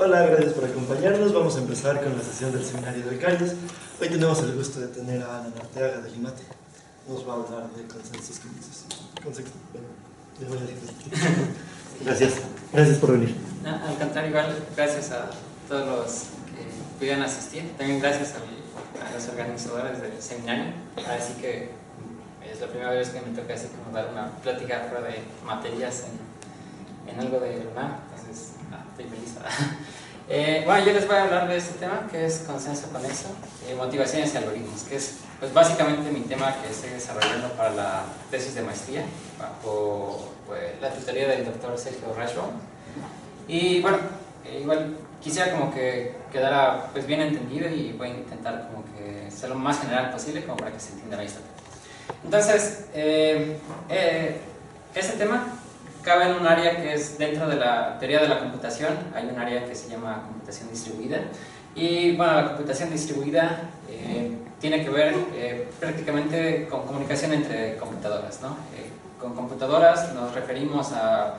Hola, gracias por acompañarnos. Vamos a empezar con la sesión del seminario de becarios. Hoy tenemos el gusto de tener a Ana Arteaga de Limate. Nos va a hablar de consensos químicos. Gracias. Gracias por venir. Al contrario, igual, gracias a todos los que pudieron asistir. También gracias a los organizadores del seminario. Así que es la primera vez que me toca así como dar una plática fuera de materias en algo de UNAM. Entonces, estoy feliz. Bueno, yo les voy a hablar de este tema que es consenso conexo, motivaciones y algoritmos, que es pues, básicamente mi tema que estoy desarrollando para la tesis de maestría bajo la tutoría del doctor Sergio Rashbaum. Y bueno, igual quisiera como que quedara pues, bien entendido y voy a intentar como que ser lo más general posible como para que se entienda la historia. Entonces, ese tema cabe en un área que es dentro de la teoría de la computación. Hay un área que se llama computación distribuida y bueno, la computación distribuida tiene que ver prácticamente con comunicación entre computadoras, ¿no? Con computadoras nos referimos a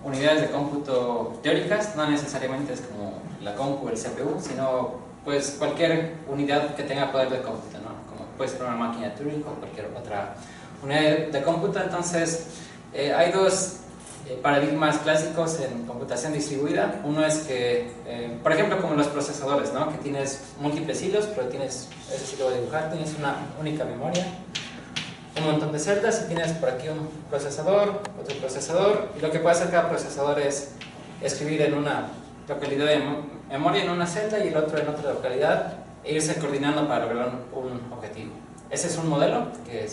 unidades de cómputo teóricas, no necesariamente es como la compu o el CPU, sino pues cualquier unidad que tenga poder de cómputo, ¿no? Como puede ser una máquina de Turing o cualquier otra unidad de cómputo. Entonces hay dos paradigmas clásicos en computación distribuida. Uno es que, por ejemplo, como los procesadores, ¿no? Que tienes múltiples hilos, pero tienes, eso sí lo voy a dibujar, tienes una única memoria, un montón de celdas y tienes por aquí un procesador, otro procesador, y lo que puede hacer cada procesador es escribir en una localidad de memoria en una celda y el otro en otra localidad e irse coordinando para lograr un objetivo. Ese es un modelo que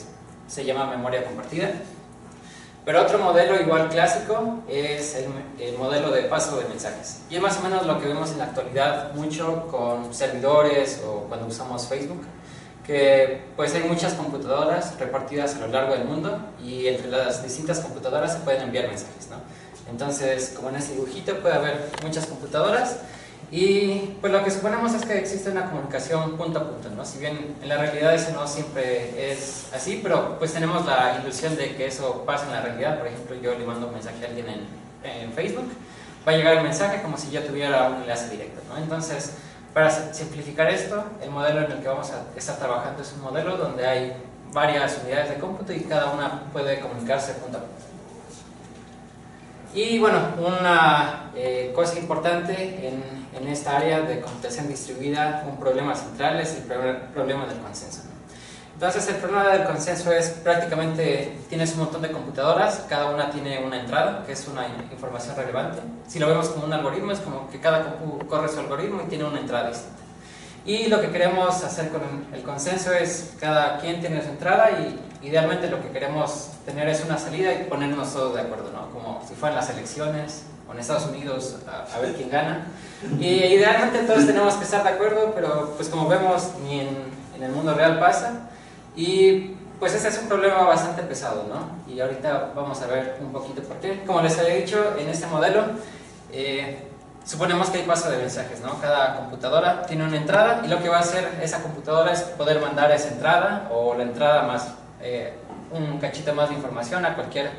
se llama memoria compartida. Pero otro modelo igual clásico es el modelo de paso de mensajes. Y es más o menos lo que vemos en la actualidad mucho con servidores o cuando usamos Facebook, que pues hay muchas computadoras repartidas a lo largo del mundo y entre las distintas computadoras se pueden enviar mensajes, ¿no? Entonces, como en este dibujito puede haber muchas computadoras y pues lo que suponemos es que existe una comunicación punto a punto, ¿no? Si bien en la realidad eso no siempre es así, pero pues tenemos la ilusión de que eso pasa en la realidad. Por ejemplo, yo le mando un mensaje a alguien en Facebook, va a llegar el mensaje como si yo tuviera un enlace directo, ¿no? Entonces, para simplificar esto, el modelo en el que vamos a estar trabajando es un modelo donde hay varias unidades de cómputo y cada una puede comunicarse punto a punto. Y bueno, una cosa importante en esta área de computación distribuida, un problema central es el problema del consenso, ¿no? Entonces el problema del consenso es prácticamente tienes un montón de computadoras, cada una tiene una entrada, que es una información relevante. Si lo vemos como un algoritmo, es como que cada compu corre su algoritmo y tiene una entrada distinta. Y lo que queremos hacer con el consenso es cada quien tiene su entrada y idealmente lo que queremos tener es una salida y ponernos todos de acuerdo, ¿no? Como si fueran las elecciones o en Estados Unidos a ver quién gana. Y idealmente todos tenemos que estar de acuerdo, pero pues como vemos ni en el mundo real pasa. Y pues ese es un problema bastante pesado, ¿no? Y ahorita vamos a ver un poquito por qué. Como les había dicho, en este modelo suponemos que hay paso de mensajes, ¿no? Cada computadora tiene una entrada y lo que va a hacer esa computadora es poder mandar esa entrada o la entrada más un cachito más de información a cualquier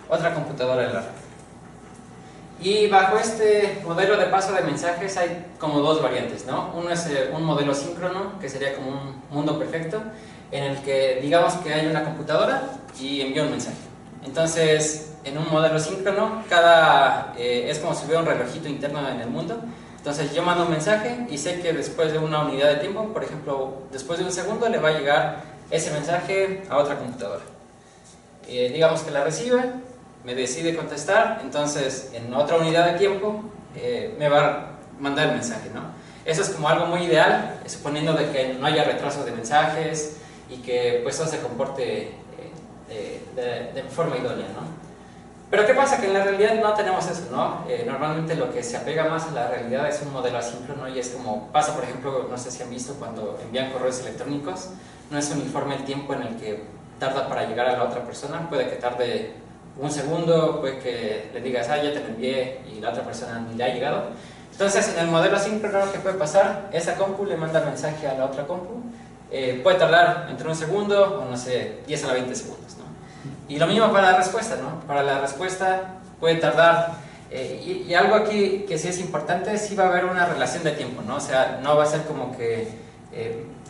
otra computadora de la red. Y bajo este modelo de paso de mensajes hay como dos variantes, ¿no? Uno es un modelo síncrono, que sería como un mundo perfecto, en el que digamos que hay una computadora y envía un mensaje. Entonces, en un modelo síncrono, es como si hubiera un relojito interno en el mundo. Entonces yo mando un mensaje y sé que después de una unidad de tiempo, por ejemplo, después de un segundo, le va a llegar ese mensaje a otra computadora. Digamos que la recibe, me decide contestar, entonces en otra unidad de tiempo me va a mandar el mensaje, ¿no? Eso es como algo muy ideal, suponiendo de que no haya retraso de mensajes y que pues todo se comporte de forma idónea, ¿no? Pero ¿qué pasa? Que en la realidad no tenemos eso, ¿no? Normalmente lo que se apega más a la realidad es un modelo asíncrono y es como pasa, por ejemplo, no sé si han visto cuando envían correos electrónicos, no es uniforme el tiempo en el que tarda para llegar a la otra persona, puede que tarde un segundo, puede que le digas, ya te lo envié y la otra persona ni le ha llegado. Entonces en el modelo asíncrono, ¿qué puede pasar? Esa compu le manda mensaje a la otra compu, puede tardar entre un segundo o no sé, 10 a la 20 segundos, ¿no? Y lo mismo para la respuesta, ¿no? Para la respuesta puede tardar Y algo aquí que sí es importante, sí va a haber una relación de tiempo, ¿no? O sea, no va a ser como que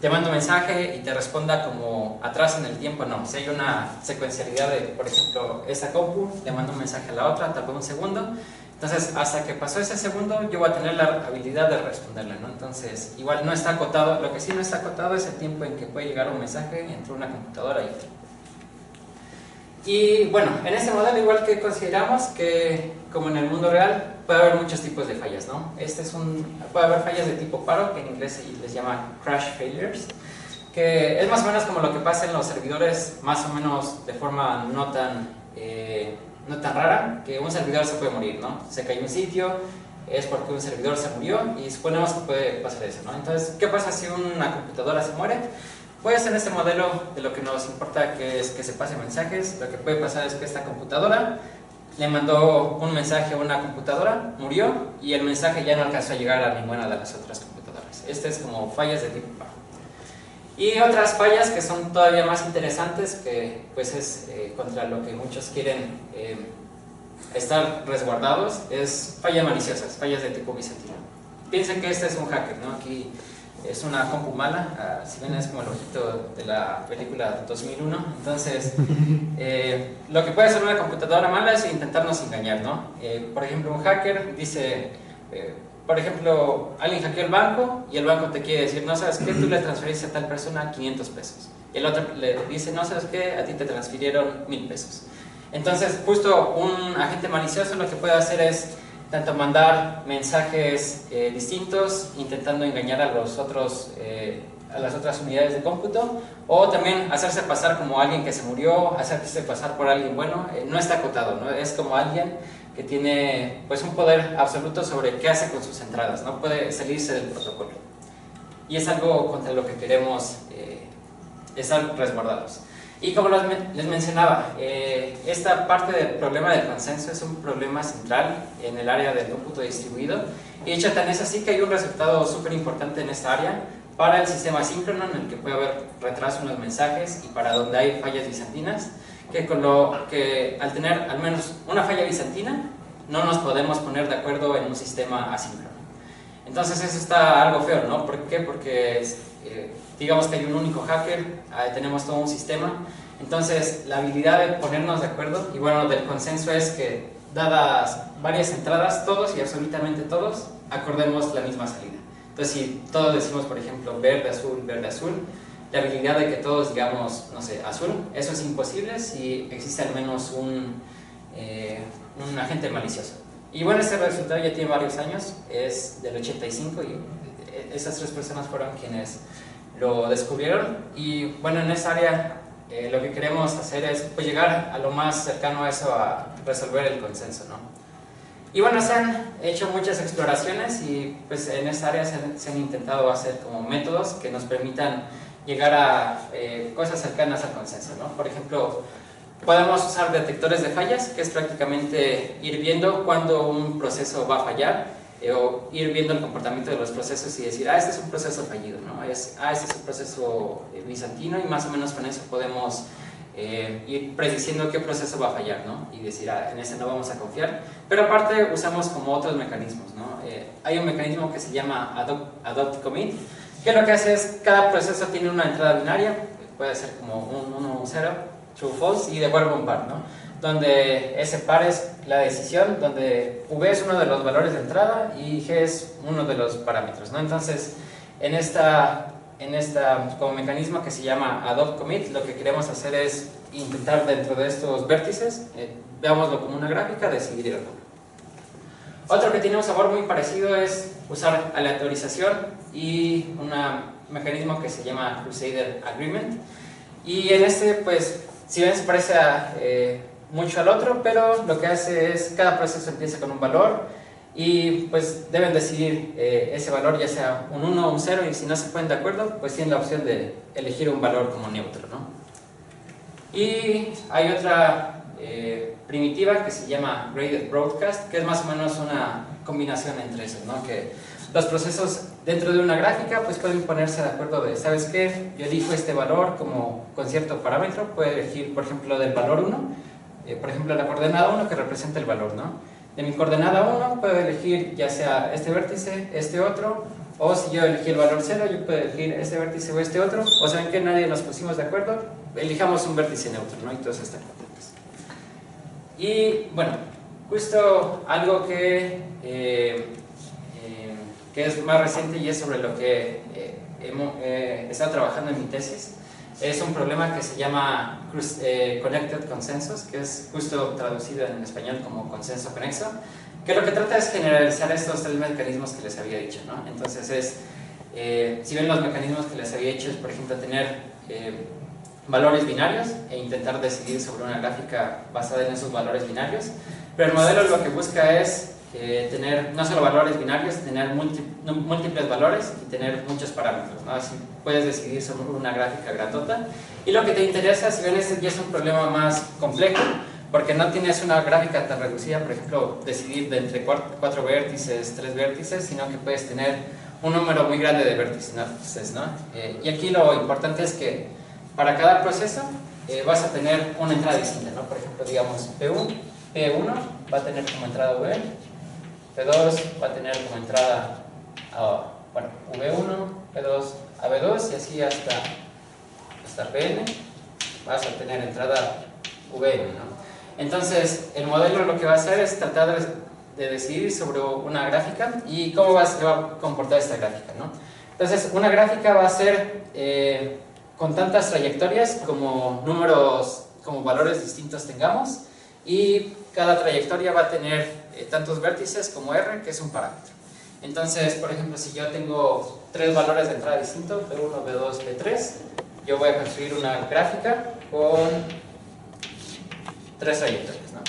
te mando un mensaje y te responda como atrás en el tiempo, no. Si hay una secuencialidad de, por ejemplo, esta compu, le mando un mensaje a la otra, tardó un segundo, entonces hasta que pasó ese segundo yo voy a tener la habilidad de responderle, ¿no? Entonces, igual no está acotado, lo que sí no está acotado es el tiempo en que puede llegar un mensaje entre una computadora y otra. Y bueno, en este modelo igual que consideramos que, como en el mundo real, puede haber muchos tipos de fallas, ¿no? Puede haber fallas de tipo paro, que en inglés les llama crash failures, que es más o menos como lo que pasa en los servidores, más o menos de forma no tan rara, que un servidor se puede morir, ¿no? Se cayó un sitio, es porque un servidor se murió y suponemos que puede pasar eso, ¿no? Entonces, ¿qué pasa si una computadora se muere? Pues en este modelo de lo que nos importa que es que se pasen mensajes, lo que puede pasar es que esta computadora le mandó un mensaje a una computadora, murió y el mensaje ya no alcanzó a llegar a ninguna de las otras computadoras. Este es como fallas de tipo paro. Y otras fallas que son todavía más interesantes, que pues es contra lo que muchos quieren estar resguardados, es fallas maliciosas, fallas de tipo bizantino. Piensen que este es un hacker, ¿no? Aquí es una compu mala, si ven es como el ojito de la película 2001, entonces lo que puede hacer una computadora mala es intentarnos engañar, ¿no? Por ejemplo, un hacker dice, por ejemplo, alguien hackeó el banco y el banco te quiere decir, no sabes qué, tú le transferiste a tal persona 500 pesos, y el otro le dice, no sabes qué, a ti te transfirieron 1000 pesos. Entonces, justo un agente malicioso lo que puede hacer es tanto mandar mensajes distintos, intentando engañar a las otras unidades de cómputo, o también hacerse pasar como alguien que se murió, hacerse pasar por alguien bueno. No está acotado, ¿no? Es como alguien que tiene pues un poder absoluto sobre qué hace con sus entradas, no puede salirse del protocolo. Y es algo contra lo que queremos estar resguardados. Y como les mencionaba, esta parte del problema del consenso es un problema central en el área del cómputo distribuido, y de hecho tan es así que hay un resultado súper importante en esta área para el sistema asíncrono, en el que puede haber retraso en los mensajes y para donde hay fallas bizantinas, que al tener al menos una falla bizantina no nos podemos poner de acuerdo en un sistema asíncrono. Entonces eso está algo feo, ¿no? ¿Por qué? Porque digamos que hay un único hacker, tenemos todo un sistema, entonces la habilidad de ponernos de acuerdo, y bueno, del consenso es que dadas varias entradas, todos y absolutamente todos acordemos la misma salida. Entonces si todos decimos, por ejemplo, verde, azul, la habilidad de que todos digamos, no sé, azul, eso es imposible si existe al menos un agente malicioso. Y bueno, este resultado ya tiene varios años, es del 85 y esas 3 personas fueron quienes lo descubrieron. Y bueno, en esa área lo que queremos hacer es pues, llegar a lo más cercano a eso, a resolver el consenso, ¿no? Y bueno, se han hecho muchas exploraciones y pues en esa área se han intentado hacer como métodos que nos permitan llegar a cosas cercanas al consenso, ¿no? Por ejemplo, podemos usar detectores de fallas, que es prácticamente ir viendo cuándo un proceso va a fallar, o ir viendo el comportamiento de los procesos y decir, este es un proceso fallido, ¿no? Este es un proceso bizantino, y más o menos con eso podemos ir prediciendo qué proceso va a fallar, ¿no? Y decir, en ese no vamos a confiar. Pero aparte usamos como otros mecanismos, ¿no? Hay un mecanismo que se llama adopt commit, que lo que hace es, cada proceso tiene una entrada binaria, puede ser como un 1 o un 0, true false, y devuelve un par, ¿no? Donde ese par es la decisión, donde V es uno de los valores de entrada y G es uno de los parámetros, ¿no? Entonces, en esta como mecanismo que se llama adopt commit, lo que queremos hacer es intentar dentro de estos vértices, veámoslo como una gráfica, decidir el error. Otro que tiene un sabor muy parecido es usar aleatorización y un mecanismo que se llama Crusader Agreement. Y en este, pues, si ven, se parece mucho al otro, pero lo que hace es, cada proceso empieza con un valor y pues deben decidir ese valor, ya sea un 1 o un 0, y si no se ponen de acuerdo, pues tienen la opción de elegir un valor como neutro, ¿no? Y hay otra primitiva que se llama Graded Broadcast, que es más o menos una combinación entre esos, ¿no? Que los procesos dentro de una gráfica pues pueden ponerse de acuerdo de, ¿sabes qué? Yo elijo este valor como con cierto parámetro, puedo elegir, por ejemplo, del valor 1, por ejemplo, la coordenada 1 que representa el valor, ¿no? de mi coordenada 1 puedo elegir ya sea este vértice, este otro, o si yo elegí el valor 0, yo puedo elegir este vértice o este otro, o saben que nadie nos pusimos de acuerdo, elijamos un vértice neutro, ¿no? Y todos están contentos. Y bueno, justo algo que es más reciente y es sobre lo que he estado trabajando en mi tesis, es un problema que se llama Connected Consensus, que es justo traducido en español como consenso conexo, que lo que trata es generalizar estos tres mecanismos que les había dicho, ¿no? Entonces si ven los mecanismos que les había dicho es, por ejemplo, tener valores binarios e intentar decidir sobre una gráfica basada en esos valores binarios, pero el modelo lo que busca es tener no solo valores binarios, tener múltiples valores y tener muchos parámetros, ¿no? Así puedes decidir sobre una gráfica grandota, y lo que te interesa, si ven, este ya es un problema más complejo, porque no tienes una gráfica tan reducida, por ejemplo, decidir de entre 4 vértices, 3 vértices, sino que puedes tener un número muy grande de vértices, ¿no? Y aquí lo importante es que para cada proceso vas a tener una entrada distinta, ¿no? Por ejemplo, digamos P1 va a tener como entrada V, P2 va a tener como entrada V1, P2 a V2 y así hasta Pn vas a tener entrada Vn, ¿no? Entonces el modelo lo que va a hacer es tratar de decidir sobre una gráfica y cómo se va a comportar esta gráfica, ¿no? Entonces una gráfica va a ser con tantas trayectorias como valores distintos tengamos, y cada trayectoria va a tener tantos vértices como R, que es un parámetro. Entonces, por ejemplo, si yo tengo 3 valores de entrada distintos, P1, P2, P3, yo voy a construir una gráfica con 3 trayectorias, ¿no?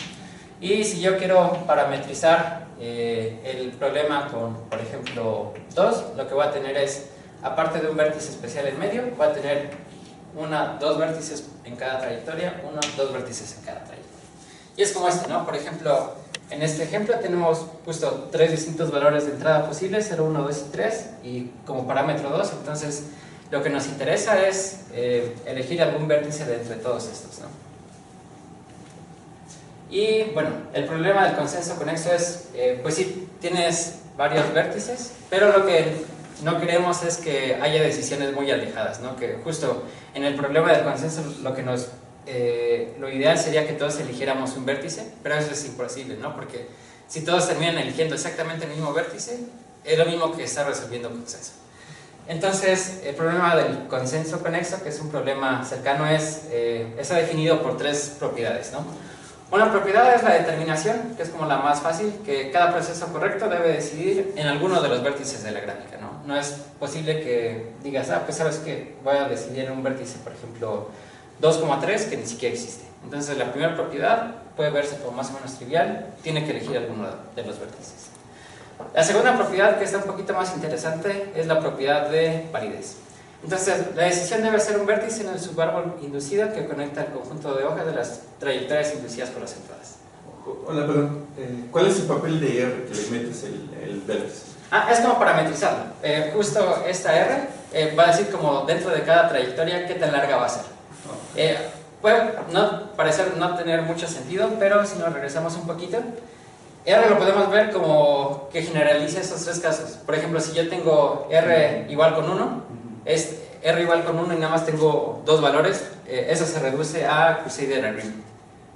Y si yo quiero parametrizar el problema con, por ejemplo, 2, lo que voy a tener es, aparte de un vértice especial en medio, voy a tener 2 vértices en cada trayectoria, 2 vértices en cada trayectoria. Y es como ¿no? Por ejemplo, en este ejemplo tenemos justo 3 distintos valores de entrada posibles, 0, 1, 2 y 3, y como parámetro 2, entonces lo que nos interesa es elegir algún vértice de entre todos estos, ¿no? Y bueno, el problema del consenso conexo es, pues sí, tienes varios vértices, pero lo que no queremos es que haya decisiones muy alejadas, ¿no? Que justo en el problema del consenso lo ideal sería que todos eligiéramos un vértice, pero eso es imposible, ¿no? Porque si todos terminan eligiendo exactamente el mismo vértice, es lo mismo que estar resolviendo consenso. Entonces, el problema del consenso conexo, que es un problema cercano, está definido por 3 propiedades, ¿no? Una propiedad es la determinación, que es como la más fácil, que cada proceso correcto debe decidir en alguno de los vértices de la gráfica, ¿no? No es posible que digas, pues sabes que voy a decidir en un vértice, por ejemplo, 2,3, que ni siquiera existe. Entonces la primera propiedad puede verse como más o menos trivial, tiene que elegir alguno de los vértices. La segunda propiedad, que está un poquito más interesante, es la propiedad de validez. Entonces la decisión debe ser un vértice en el subárbol inducido que conecta el conjunto de hojas de las trayectorias inducidas por las entradas. Hola, perdón. ¿Cuál es el papel de R que le metes el vértice? Es como parametrizarlo. Justo esta R va a decir como dentro de cada trayectoria qué tan larga va a ser. Puede parecer no tener mucho sentido, pero si nos regresamos un poquito, R lo podemos ver como que generaliza esos 3 casos. Por ejemplo, si yo tengo R igual con 1, es R igual con 1 y nada más tengo 2 valores, eso se reduce a Crusader Agreement.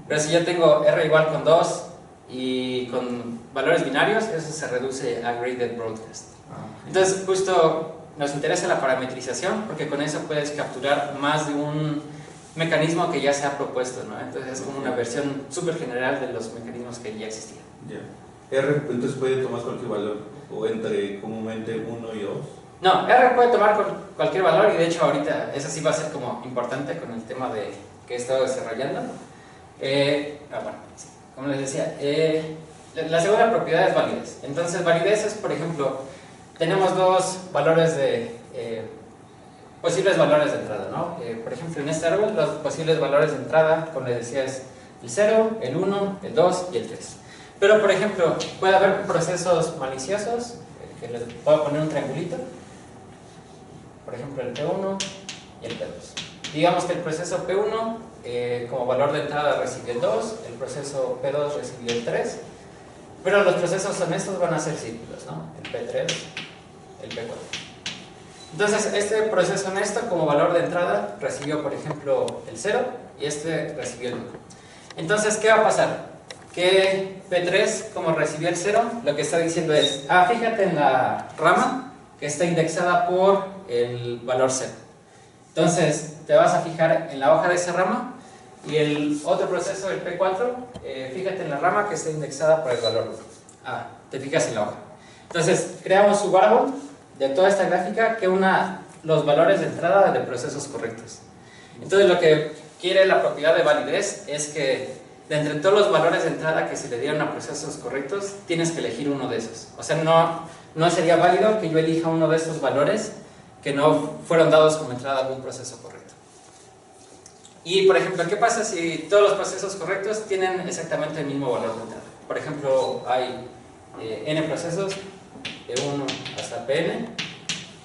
Pero si yo tengo R igual con 2 y con valores binarios, eso se reduce a Graded Broadcast. Entonces, justo nos interesa la parametrización, porque con eso puedes capturar más de un mecanismo que ya se ha propuesto, ¿no? Entonces es como una versión súper general de los mecanismos que ya existían. R entonces puede tomar cualquier valor, o entre comúnmente 1 y 2. No, R puede tomar cualquier valor, y de hecho ahorita eso sí va a ser como importante con el tema que he estado desarrollando. Bueno, sí, como les decía, la segunda propiedad es validez. Entonces validez es, por ejemplo, tenemos 2 valores posibles valores de entrada, ¿no? Por ejemplo, en este árbol los posibles valores de entrada, como les decía, es el 0, el 1, el 2 y el 3. Pero, por ejemplo, puede haber procesos maliciosos, que les puedo poner un triangulito, por ejemplo el P1 y el P2. Digamos que el proceso P1 como valor de entrada recibió el 2, el proceso P2 recibió el 3, Pero los procesos honestos van a ser círculos, ¿no? El P3, el P4. Entonces, este proceso honesto como valor de entrada recibió, por ejemplo, el 0 y este recibió el 1. Entonces, ¿qué va a pasar? Que P3, como recibió el 0, lo que está diciendo es, fíjate en la rama que está indexada por el valor 0. Entonces, te vas a fijar en la hoja de esa rama y el otro proceso, el P4, fíjate en la rama que está indexada por el valor 1. Te fijas en la hoja. Entonces, creamos su árbol de toda esta gráfica que una los valores de entrada de procesos correctos. Entonces, lo que quiere la propiedad de validez es que de entre todos los valores de entrada que se le dieron a procesos correctos, tienes que elegir uno de esos. O sea, no sería válido que yo elija uno de estos valores que no fueron dados como entrada a algún proceso correcto. Y, por ejemplo, ¿qué pasa si todos los procesos correctos tienen exactamente el mismo valor de entrada? Por ejemplo, hay n procesos, de 1 hasta Pn,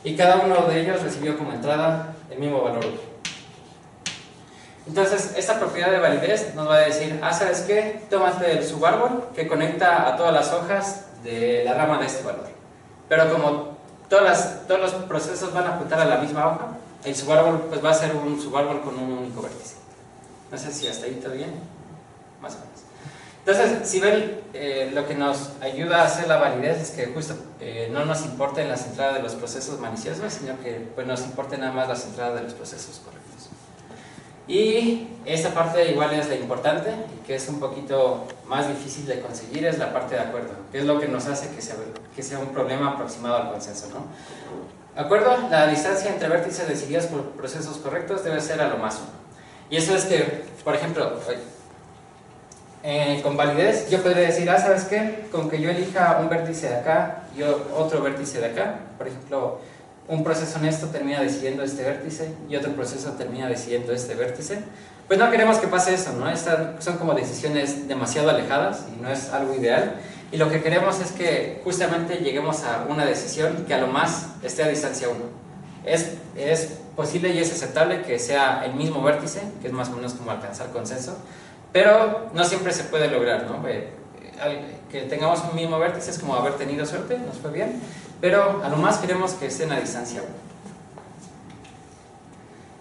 y cada uno de ellos recibió como entrada el mismo valor 1. Entonces, esta propiedad de validez nos va a decir, ¿sabes qué? Tómate el subárbol que conecta a todas las hojas de la rama de este valor. Pero como todos los procesos van a apuntar a la misma hoja, el subárbol pues va a ser un subárbol con un único vértice. No sé si hasta ahí está bien, más o menos. Entonces, si ven, lo que nos ayuda a hacer la validez es que justo no nos importen las entradas de los procesos maliciosos, sino que pues, nos importen nada más las entradas de los procesos correctos. Y esta parte igual es la importante y que es un poquito más difícil de conseguir, es la parte de acuerdo, que es lo que nos hace que sea un problema aproximado al consenso, ¿no? ¿Acuerdo? La distancia entre vértices decididos por procesos correctos debe ser a lo más 1. Y eso es que, por ejemplo, con validez yo podría decir, ¿sabes qué? Con que yo elija un vértice de acá y otro vértice de acá, por ejemplo, un proceso honesto termina decidiendo este vértice y otro proceso termina decidiendo este vértice, pues no queremos que pase eso, ¿no? Son como decisiones demasiado alejadas y no es algo ideal, y lo que queremos es que justamente lleguemos a una decisión que a lo más esté a distancia 1. Es posible y es aceptable que sea el mismo vértice, que es más o menos como alcanzar consenso, pero no siempre se puede lograr, ¿no? Que tengamos un mismo vértice es como haber tenido suerte, nos fue bien, pero a lo más queremos que estén a distancia 1.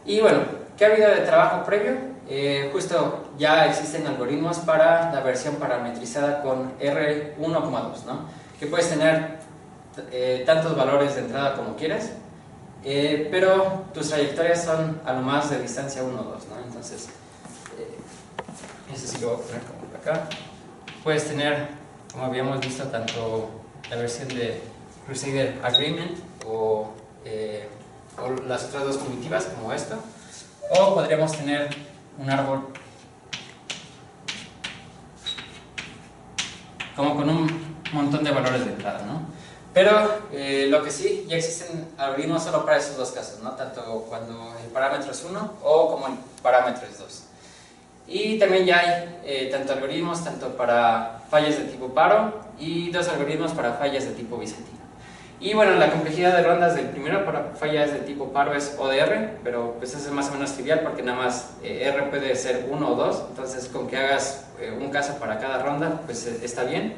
Y bueno, ¿qué ha habido de trabajo previo? Justo ya existen algoritmos para la versión parametrizada con R1,2, ¿no? Que puedes tener tantos valores de entrada como quieras, pero tus trayectorias son a lo más de distancia 1 o 2, ¿no? Entonces, eso sí lo voy a poner como por acá. Puedes tener, como habíamos visto, tanto la versión de Crusader Agreement o las otras dos primitivas como esto, o podríamos tener un árbol como con un montón de valores de entrada, ¿no? Pero lo que sí, ya existen algoritmos solo para esos dos casos, ¿no? Tanto cuando el parámetro es 1 o como el parámetro es 2. Y también ya hay tanto algoritmos tanto para fallas de tipo paro y dos algoritmos para fallas de tipo bizantino. Y bueno, la complejidad de rondas del primero para fallas de tipo paro es O de R, pero pues eso es más o menos trivial porque nada más R puede ser 1 o 2, entonces con que hagas un caso para cada ronda pues está bien.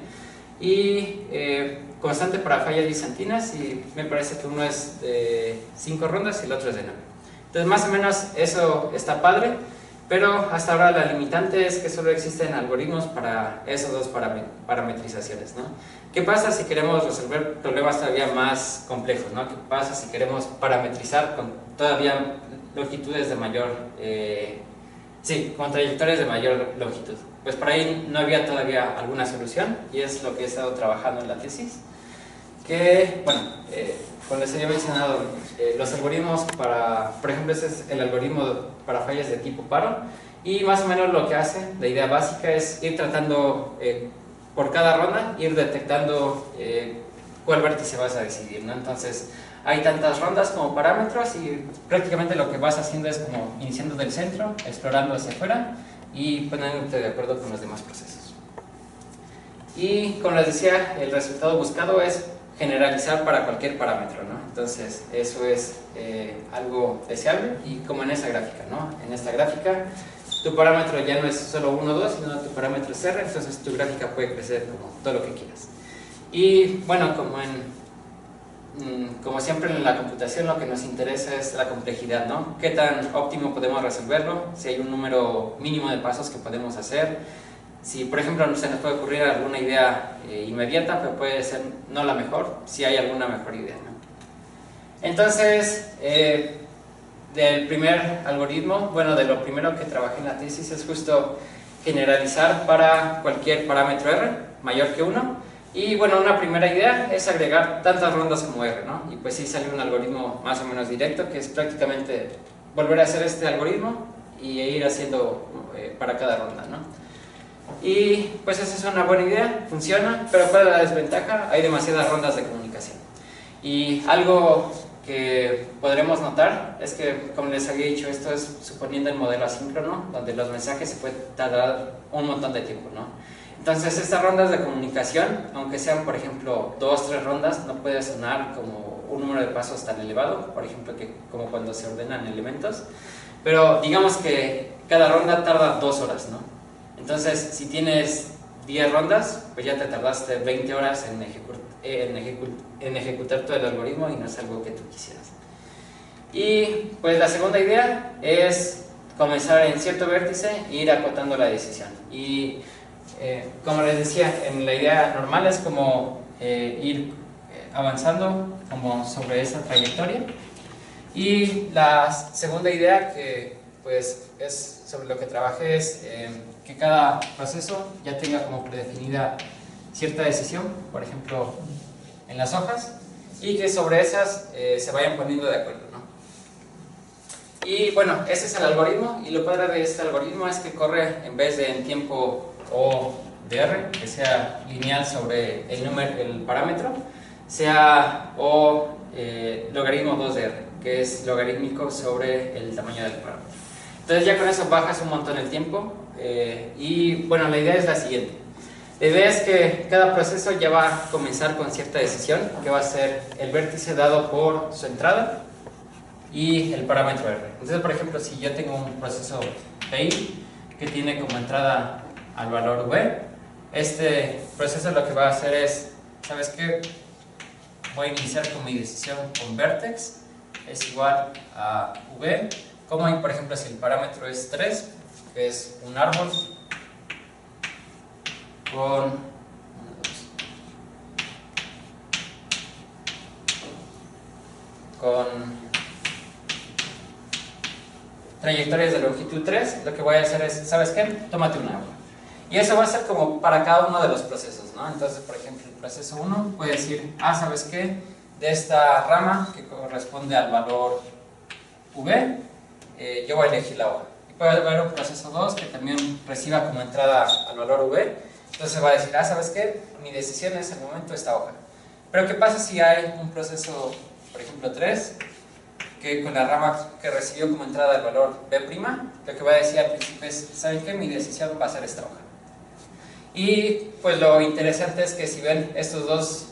Y constante para fallas bizantinas, y me parece que uno es de 5 rondas y el otro es de 9. Entonces más o menos eso está padre. Pero hasta ahora la limitante es que solo existen algoritmos para esos dos parametrizaciones, ¿no? ¿Qué pasa si queremos resolver problemas todavía más complejos, ¿no? ¿Qué pasa si queremos parametrizar con todavía longitudes de mayor... con trayectorias de mayor longitud? Pues por ahí no había todavía alguna solución y es lo que he estado trabajando en la tesis. Que, bueno, como les había mencionado, los algoritmos para, por ejemplo, este es el algoritmo para fallas de tipo paro, y más o menos lo que hace, la idea básica es ir tratando por cada ronda, ir detectando cuál vértice vas a decidir, ¿no? Entonces, hay tantas rondas como parámetros y prácticamente lo que vas haciendo es como iniciando del centro, explorando hacia afuera y poniéndote de acuerdo con los demás procesos. Y como les decía, el resultado buscado es generalizar para cualquier parámetro, ¿no? Entonces, eso es algo deseable, y como en esta gráfica, ¿no? En esta gráfica tu parámetro ya no es solo 1 o 2, sino tu parámetro es R, entonces tu gráfica puede crecer como todo lo que quieras. Y bueno, como siempre en la computación lo que nos interesa es la complejidad, ¿no? ¿Qué tan óptimo podemos resolverlo? Si hay un número mínimo de pasos que podemos hacer. Si por ejemplo se nos puede ocurrir alguna idea inmediata, pero puede ser no la mejor, si hay alguna mejor idea, ¿no? Entonces, del primer algoritmo, bueno, de lo primero que trabajé en la tesis es justo generalizar para cualquier parámetro R mayor que 1. Y bueno, una primera idea es agregar tantas rondas como R, ¿no? Y pues sí salió un algoritmo más o menos directo, que es prácticamente volver a hacer este algoritmo y ir haciendo para cada ronda, ¿no? Y pues esa es una buena idea, funciona, pero ¿cuál es la desventaja? Hay demasiadas rondas de comunicación. Y algo que podremos notar es que, como les había dicho, esto es suponiendo el modelo asíncrono, donde los mensajes se pueden tardar un montón de tiempo, ¿no? Entonces estas rondas de comunicación, aunque sean por ejemplo 2 o 3 rondas, no puede sonar como un número de pasos tan elevado, por ejemplo como cuando se ordenan elementos, pero digamos que cada ronda tarda 2 horas, ¿no? Entonces si tienes 10 rondas, pues ya te tardaste 20 horas en ejecutar todo el algoritmo y no es algo que tú quisieras. Y pues la segunda idea es comenzar en cierto vértice e ir acotando la decisión. Y como les decía, en la idea normal es como ir avanzando como sobre esa trayectoria. Y la segunda idea que pues es sobre lo que trabajé es que cada proceso ya tenga como predefinida cierta decisión, por ejemplo en las hojas, y que sobre esas se vayan poniendo de acuerdo, ¿no? Y bueno, ese es el algoritmo, y lo padre de este algoritmo es que corre en vez de en tiempo O de R, que sea lineal sobre el parámetro, sea O logaritmo 2 de R, que es logarítmico sobre el tamaño del parámetro. Entonces ya con eso bajas un montón el tiempo, y bueno, la idea es la siguiente. La idea es que cada proceso ya va a comenzar con cierta decisión, que va a ser el vértice dado por su entrada y el parámetro R. Entonces, por ejemplo, si yo tengo un proceso PI que tiene como entrada al valor V, este proceso lo que va a hacer es, ¿sabes qué? Voy a iniciar con mi decisión con vertex es igual a V, como hay, por ejemplo, si el parámetro es 3, que es un árbol con trayectorias de longitud 3, lo que voy a hacer es, ¿sabes qué? Tómate un agua. Y eso va a ser como para cada uno de los procesos, ¿no? Entonces, por ejemplo, el proceso 1 puede decir, ¿sabes qué? De esta rama que corresponde al valor V, yo voy a elegir la hoja. Y puede haber un proceso 2 que también reciba como entrada al valor V, entonces va a decir, ¿sabes qué? Mi decisión es el momento esta hoja. Pero ¿qué pasa si hay un proceso, por ejemplo 3, que con la rama que recibió como entrada el valor B', lo que va a decir al principio es, ¿saben qué? Mi decisión va a ser esta hoja. Y pues lo interesante es que si ven estos dos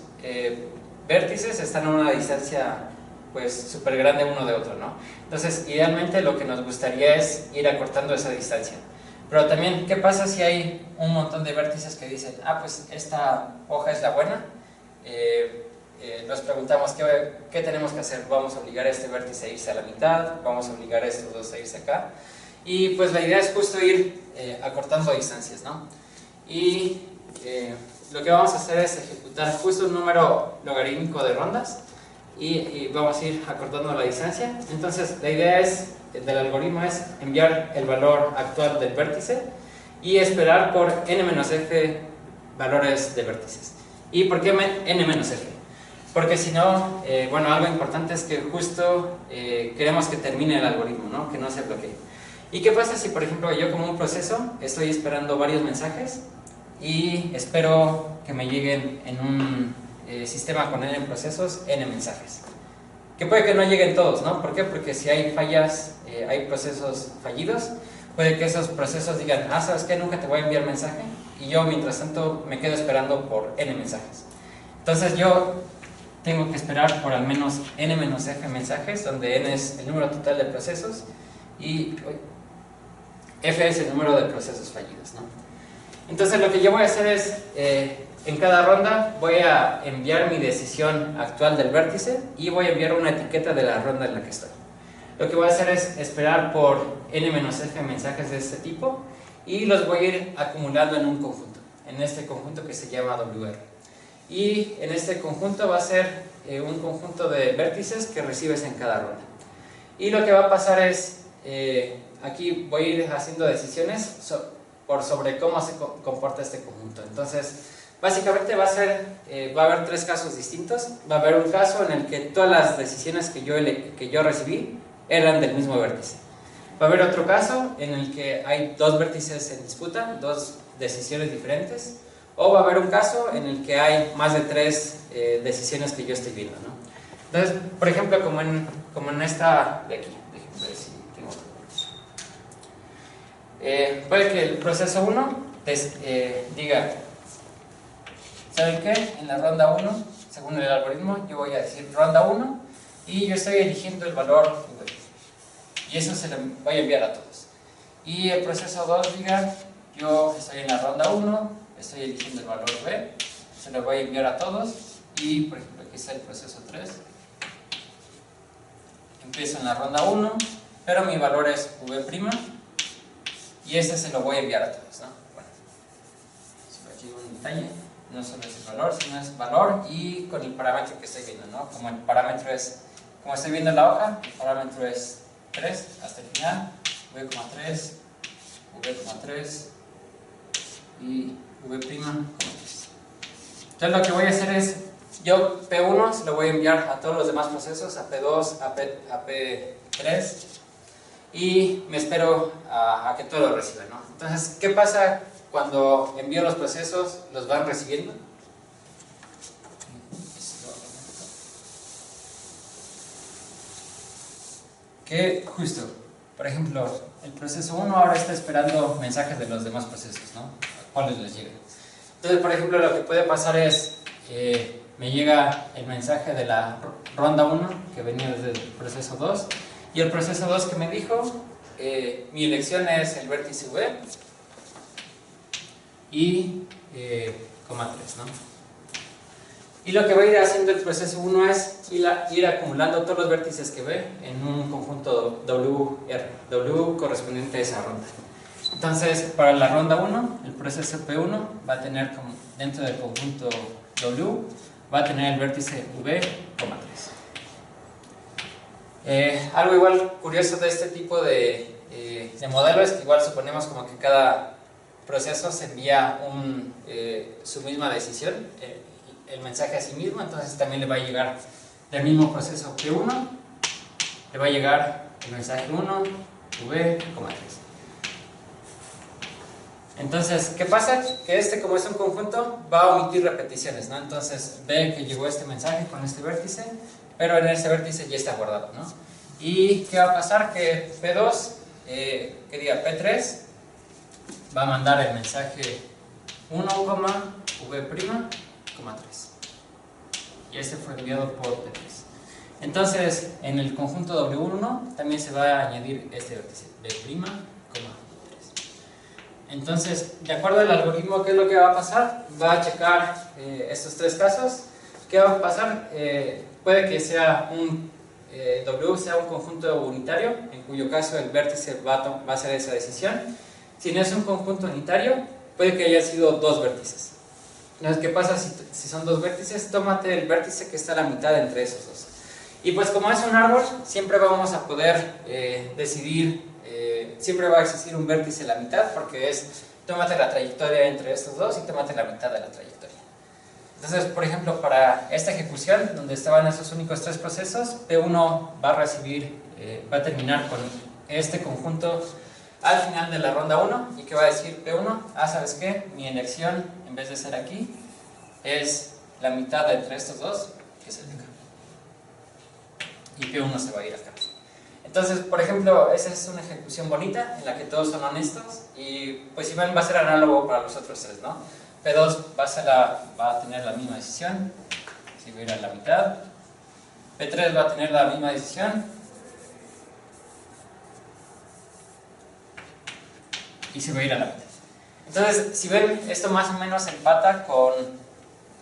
vértices están a una distancia pues súper grande uno de otro, ¿no? Entonces idealmente lo que nos gustaría es ir acortando esa distancia. Pero también, ¿qué pasa si hay un montón de vértices que dicen, pues esta hoja es la buena? Nos preguntamos, ¿qué tenemos que hacer? ¿Vamos a obligar a este vértice a irse a la mitad? ¿Vamos a obligar a estos dos a irse acá? Y pues la idea es justo ir acortando distancias, ¿no? Y lo que vamos a hacer es ejecutar justo un número logarítmico de rondas y vamos a ir acortando la distancia. Entonces la idea del algoritmo es enviar el valor actual del vértice y esperar por n-f valores de vértices. ¿Y por qué n-f? Porque si no, bueno, algo importante es que justo queremos que termine el algoritmo, ¿no? Que no se bloquee. ¿Y qué pasa si, por ejemplo, yo como un proceso estoy esperando varios mensajes y espero que me lleguen en un sistema con n procesos, n mensajes? Que puede que no lleguen todos, ¿no? ¿Por qué? Porque si hay fallas, hay procesos fallidos, puede que esos procesos digan, ¿sabes qué? Nunca te voy a enviar mensaje, y yo mientras tanto me quedo esperando por n mensajes. Entonces yo tengo que esperar por al menos n-f mensajes, donde n es el número total de procesos y F es el número de procesos fallidos, ¿no? Entonces lo que yo voy a hacer es, en cada ronda voy a enviar mi decisión actual del vértice y voy a enviar una etiqueta de la ronda en la que estoy. Lo que voy a hacer es esperar por n-f mensajes de este tipo y los voy a ir acumulando en un conjunto, en este conjunto que se llama WR. Y en este conjunto va a ser un conjunto de vértices que recibes en cada ronda. Y lo que va a pasar es, aquí voy a ir haciendo decisiones sobre cómo se comporta este conjunto. Entonces, básicamente va a haber tres casos distintos. Va a haber un caso en el que todas las decisiones que yo recibí eran del mismo vértice. Va a haber otro caso en el que hay dos vértices en disputa, dos decisiones diferentes. O va a haber un caso en el que hay más de tres decisiones que yo estoy viendo, ¿no? Entonces, por ejemplo, como en esta de aquí, déjenme ver si tengo. Puede que el proceso 1 diga, ¿saben qué? En la ronda 1, según el algoritmo, yo voy a decir ronda 1 y yo estoy eligiendo el valor V. Y eso se lo voy a enviar a todos. Y el proceso 2 diga, yo estoy en la ronda 1, estoy eligiendo el valor V, se lo voy a enviar a todos. Y, por ejemplo, aquí está el proceso 3. Empiezo en la ronda 1, pero mi valor es V', y este se lo voy a enviar a todos, ¿no? Bueno, aquí un detalle, no solo es el valor, sino es valor y con el parámetro que estoy viendo, ¿no? Como el parámetro es, como estoy viendo en la hoja, el parámetro es 3 hasta el final, V,3, V,3 y V'. Entonces lo que voy a hacer es, yo P1 se lo voy a enviar a todos los demás procesos, a P2, a P3, y me espero a que todos lo reciban, ¿no? Entonces, ¿qué pasa cuando envío los procesos? ¿Los van recibiendo? Que justo, por ejemplo, el proceso 1 ahora está esperando mensajes de los demás procesos, ¿no? A cuáles les llegan. Entonces, por ejemplo, lo que puede pasar es, me llega el mensaje de la ronda 1 que venía desde el proceso 2 y el proceso 2 que me dijo, mi elección es el vértice V y coma 3, ¿no? Y lo que va a ir haciendo el proceso 1 es ir acumulando todos los vértices que ve en un conjunto WR, W correspondiente a esa ronda. Entonces, para la ronda 1, el proceso P1 va a tener como dentro del conjunto W, va a tener el vértice V, 3. Algo igual curioso de este tipo de modelo es que igual suponemos como que cada proceso se envía su misma decisión, el mensaje a sí mismo, entonces también le va a llegar del mismo proceso P1, le va a llegar el mensaje 1, V, 3. Entonces, ¿qué pasa? Que como es un conjunto, va a omitir repeticiones, ¿no? Entonces, ve que llegó este mensaje con este vértice, pero en ese vértice ya está guardado, ¿no? ¿Y qué va a pasar? Que P2, que diga P3, va a mandar el mensaje 1, V', 3. Y este fue enviado por P3. Entonces, en el conjunto W1 también se va a añadir este vértice, B', 3. Entonces, de acuerdo al algoritmo, ¿qué es lo que va a pasar? Va a checar estos tres casos. ¿Qué va a pasar? Puede que sea W sea un conjunto unitario, en cuyo caso el vértice va a hacer esa decisión. Si no es un conjunto unitario, puede que haya sido dos vértices. Entonces, ¿qué pasa si son dos vértices? Tómate el vértice que está a la mitad entre esos dos. Y pues como es un árbol, siempre vamos a poder decidir, siempre va a existir un vértice a la mitad, porque tómate la trayectoria entre estos dos y tómate la mitad de la trayectoria. Entonces, por ejemplo, para esta ejecución, donde estaban esos únicos tres procesos, P1 va a terminar con este conjunto al final de la ronda 1, y que va a decir P1, ¿sabes qué? Mi elección, en vez de ser aquí, es la mitad entre estos dos, que es el de acá. Y P1 se va a ir acá. Entonces, por ejemplo, esa es una ejecución bonita, en la que todos son honestos, y pues igual va a ser análogo para los otros tres, ¿no? P2 va a tener la misma decisión, si va a ir a la mitad. P3 va a tener la misma decisión. y se va a ir a la mitad. Entonces, si ven, esto más o menos empata con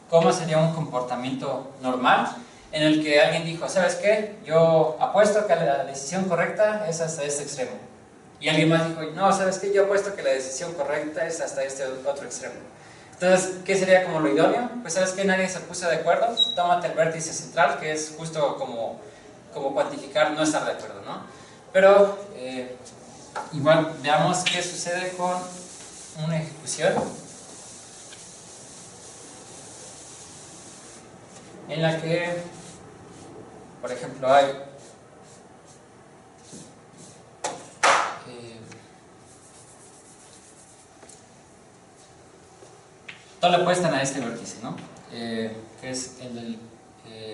cómo sería un comportamiento normal en el que alguien dijo, ¿sabes qué? Yo apuesto que la decisión correcta es hasta este extremo. Y alguien más dijo, no, ¿sabes qué? Yo apuesto que la decisión correcta es hasta este otro extremo. Entonces, ¿qué sería como lo idóneo? Pues, ¿sabes qué? Nadie se puso de acuerdo. Tómate el vértice central, que es justo como cuantificar no estar de acuerdo, ¿no? Pero, igual, veamos qué sucede con una ejecución en la que, por ejemplo, hay todos le apuestan a este vértice, ¿no? Que es el del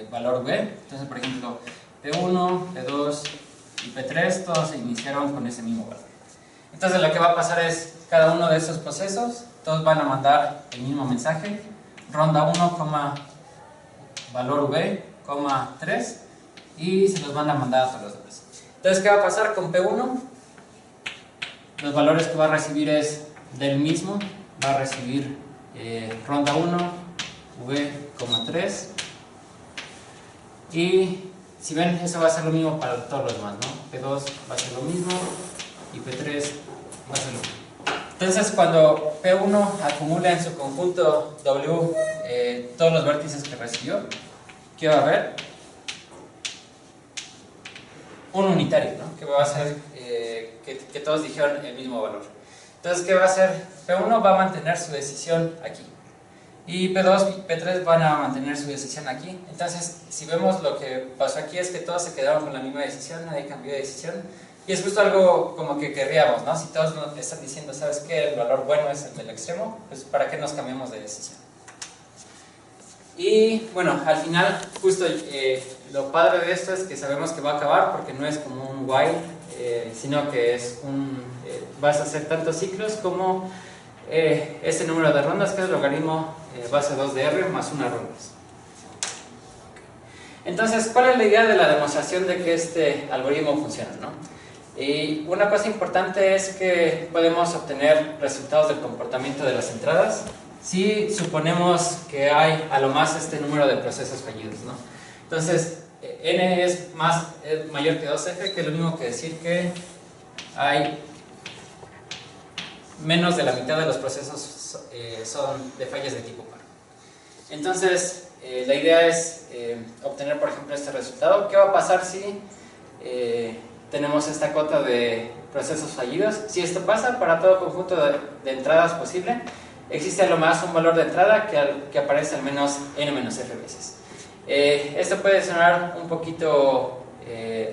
valor B. Entonces, por ejemplo, P1, P2 y P3 todos se iniciaron con ese mismo valor. Entonces, lo que va a pasar es cada uno de esos procesos, todos van a mandar el mismo mensaje, ronda 1, valor V, 3, y se los van a mandar a todos los demás. Entonces, ¿qué va a pasar con P1? Los valores que va a recibir es del mismo, va a recibir ronda 1, V, 3, y si ven, eso va a ser lo mismo para todos los demás, ¿no? P2 va a ser lo mismo y P3 va a ser lo mismo. Entonces, cuando P1 acumula en su conjunto W todos los vértices que recibió, ¿qué va a haber? Un unitario, ¿no? Que va a ser que todos dijeron el mismo valor. Entonces, ¿qué va a hacer? P1 va a mantener su decisión aquí. Y P2 y P3 van a mantener su decisión aquí. Entonces, si vemos, lo que pasó aquí es que todos se quedaron con la misma decisión, nadie cambió de decisión. Y es justo algo como que querríamos, ¿no? Si todos nos están diciendo, ¿sabes qué? El valor bueno es el del extremo, pues ¿para qué nos cambiamos de decisión? Y bueno, al final, justo lo padre de esto es que sabemos que va a acabar porque no es como un while, sino que es vas a hacer tantos ciclos como ese número de rondas, que es el logaritmo base 2 de R más una ronda. Entonces, ¿cuál es la idea de la demostración de que este algoritmo funciona, ¿no? Y una cosa importante es que podemos obtener resultados del comportamiento de las entradas si suponemos que hay a lo más este número de procesos fallidos, ¿no? Entonces, n es mayor que 2f, que es lo mismo que decir que hay menos de la mitad de los procesos son de fallas de tipo par. Entonces, la idea es obtener, por ejemplo, este resultado. ¿Qué va a pasar si tenemos esta cota de procesos fallidos? Si esto pasa para todo conjunto de entradas posible, existe a lo más un valor de entrada que aparece al menos n-f veces. Esto puede sonar un poquito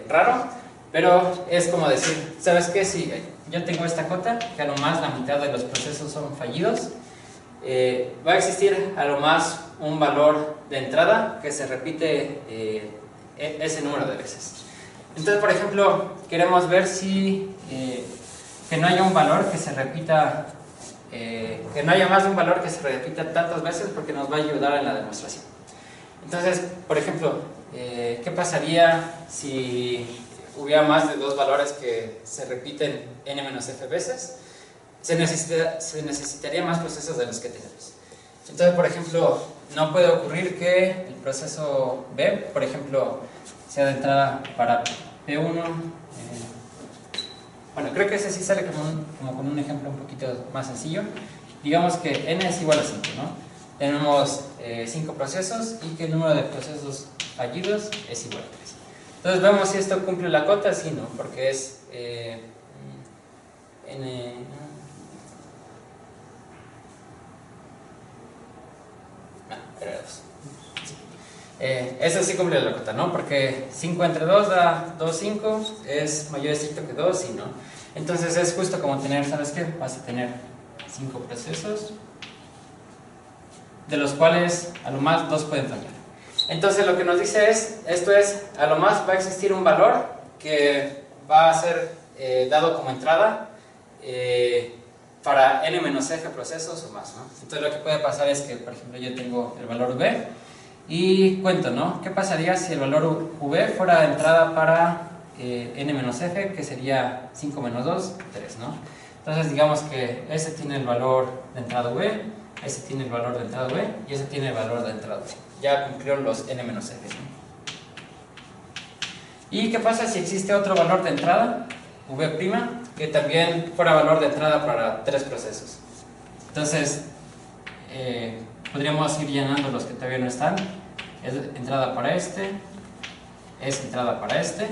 raro, pero es como decir, ¿sabes qué? Si yo tengo esta cota, que a lo más la mitad de los procesos son fallidos, va a existir a lo más un valor de entrada que se repite ese número de veces. Entonces, por ejemplo, queremos ver si que no haya un valor que se repita, que no haya más de un valor que se repita tantas veces, porque nos va a ayudar en la demostración. Entonces, por ejemplo, ¿qué pasaría si hubiera más de dos valores que se repiten n-f veces? Se necesitaría más procesos de los que tenemos. Entonces, por ejemplo, no puede ocurrir que el proceso B, por ejemplo, sea de entrada para P1. Bueno, creo que ese sí sale como con un ejemplo un poquito más sencillo. Digamos que n es igual a 5, ¿no? Tenemos 5 procesos y que el número de procesos fallidos es igual a 3. Entonces vemos si esto cumple la cota, sí, ¿no? Porque es n... No, era 2. Eso sí cumple la cota, ¿no? Porque 5 entre 2 da 2, 5, es mayor estricto que 2, sí, ¿no? Entonces es justo como tener, ¿sabes qué? Vas a tener 5 procesos, de los cuales a lo más 2 pueden fallar. Entonces lo que nos dice es, esto es, a lo más va a existir un valor que va a ser dado como entrada para n-f procesos o más, ¿no? Entonces lo que puede pasar es que, por ejemplo, yo tengo el valor v y cuento, ¿no? ¿Qué pasaría si el valor v fuera de entrada para n-f, que sería 5 menos 2, 3, ¿no? Entonces digamos que ese tiene el valor de entrada V, ese tiene el valor de entrada V y ese tiene el valor de entrada V. Ya cumplieron los n-f, ¿no? ¿Y qué pasa si existe otro valor de entrada, V', que también fuera valor de entrada para tres procesos? Entonces, podríamos ir llenando los que todavía no están. Es entrada para este, es entrada para este,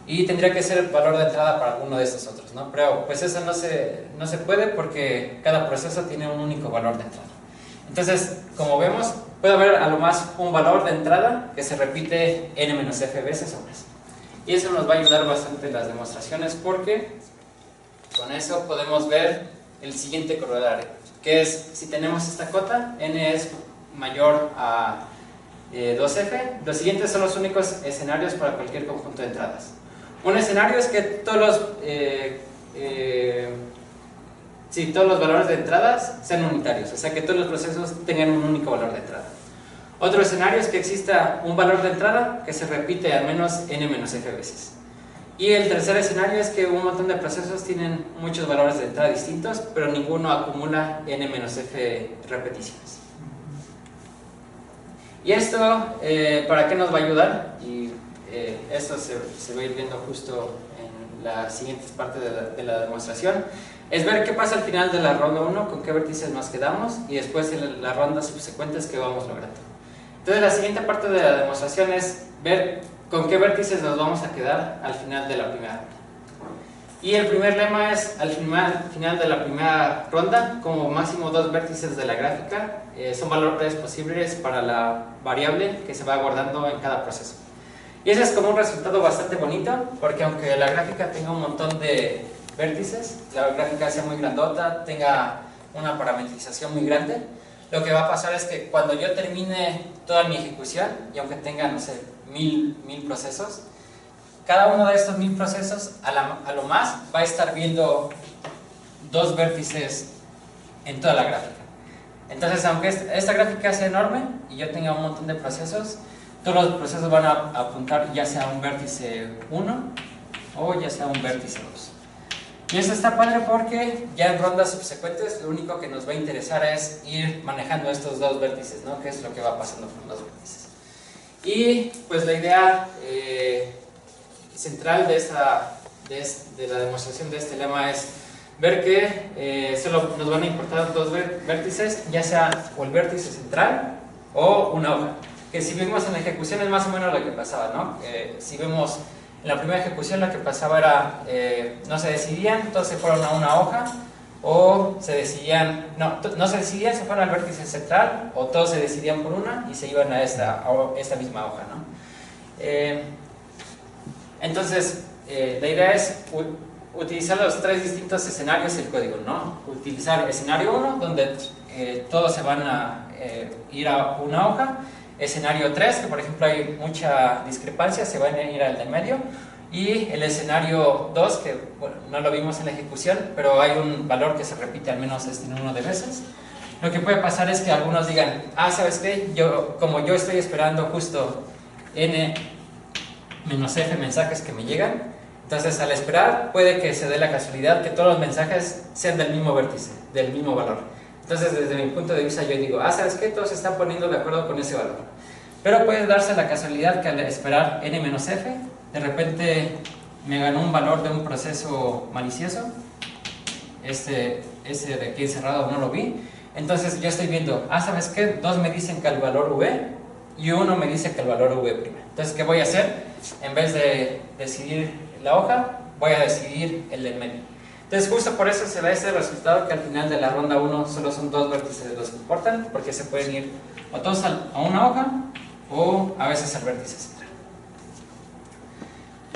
y tendría que ser el valor de entrada para alguno de estos otros, ¿no? Pero pues eso no se puede porque cada proceso tiene un único valor de entrada. Entonces, como vemos, puede haber a lo más un valor de entrada que se repite n-f veces o más. Y eso nos va a ayudar bastante en las demostraciones porque con eso podemos ver el siguiente corolario, que es si tenemos esta cota, n es mayor a 2f, los siguientes son los únicos escenarios para cualquier conjunto de entradas. Un escenario es que todos los valores de entradas sean unitarios, o sea que todos los procesos tengan un único valor de entrada. Otro escenario es que exista un valor de entrada que se repite al menos n-f veces. Y el tercer escenario es que un montón de procesos tienen muchos valores de entrada distintos, pero ninguno acumula n-f repeticiones. ¿Y esto para qué nos va a ayudar? Y esto se va a ir viendo justo en la siguiente parte de la demostración. Es ver qué pasa al final de la ronda 1, con qué vértices nos quedamos y después en las rondas subsecuentes que vamos logrando. Entonces la siguiente parte de la demostración es ver con qué vértices nos vamos a quedar al final de la primera ronda. Y el primer lema es al final de la primera ronda, como máximo 2 vértices de la gráfica, son valores posibles para la variable que se va guardando en cada proceso. Y ese es como un resultado bastante bonito, porque aunque la gráfica tenga un montón de vértices, la gráfica sea muy grandota, tenga una parametrización muy grande, lo que va a pasar es que cuando yo termine toda mi ejecución, y aunque tenga, no sé, 1000 procesos, cada uno de estos 1000 procesos a lo más va a estar viendo 2 vértices en toda la gráfica. Entonces, aunque esta gráfica sea enorme y yo tenga un montón de procesos, todos los procesos van a apuntar ya sea a un vértice 1 o ya sea un vértice 2. Y eso está padre porque ya en rondas subsecuentes lo único que nos va a interesar es ir manejando estos 2 vértices, ¿no? Que es lo que va pasando con los vértices. Y pues la idea central de la demostración de este lema es ver que solo nos van a importar 2 vértices, ya sea o el vértice central o una hoja. Que si vimos en la ejecución es más o menos lo que pasaba, ¿no? Si vemos en la primera ejecución lo que pasaba era, no se decidían, todos se fueron a una hoja, o se decidían, no se decidían, se fueron al vértice central, o todos se decidían por una y se iban a esta misma hoja, ¿no? Entonces, la idea es utilizar los 3 distintos escenarios del código, ¿no? Utilizar escenario 1, donde todos se van a ir a una hoja. Escenario 3, que por ejemplo hay mucha discrepancia, se van a ir al de medio. Y el escenario 2, que bueno, no lo vimos en la ejecución, pero hay un valor que se repite al menos en uno de veces. Lo que puede pasar es que algunos digan, ¿sabes qué? Como yo estoy esperando justo n-f mensajes que me llegan, entonces al esperar puede que se dé la casualidad que todos los mensajes sean del mismo vértice, del mismo valor. Entonces desde mi punto de vista yo digo, ¿sabes qué? Todos se están poniendo de acuerdo con ese valor. Pero puede darse la casualidad que al esperar n-f, de repente me ganó un valor de un proceso malicioso. Ese de aquí encerrado no lo vi. Entonces yo estoy viendo, ¿sabes qué? 2 me dicen que el valor v y 1 me dice que el valor v'. Entonces, ¿qué voy a hacer? En vez de decidir la hoja, voy a decidir el del medio. Entonces, justo por eso se da este resultado que al final de la ronda 1 solo son 2 vértices los que importan, porque se pueden ir o todos a una hoja o a veces al vértice central.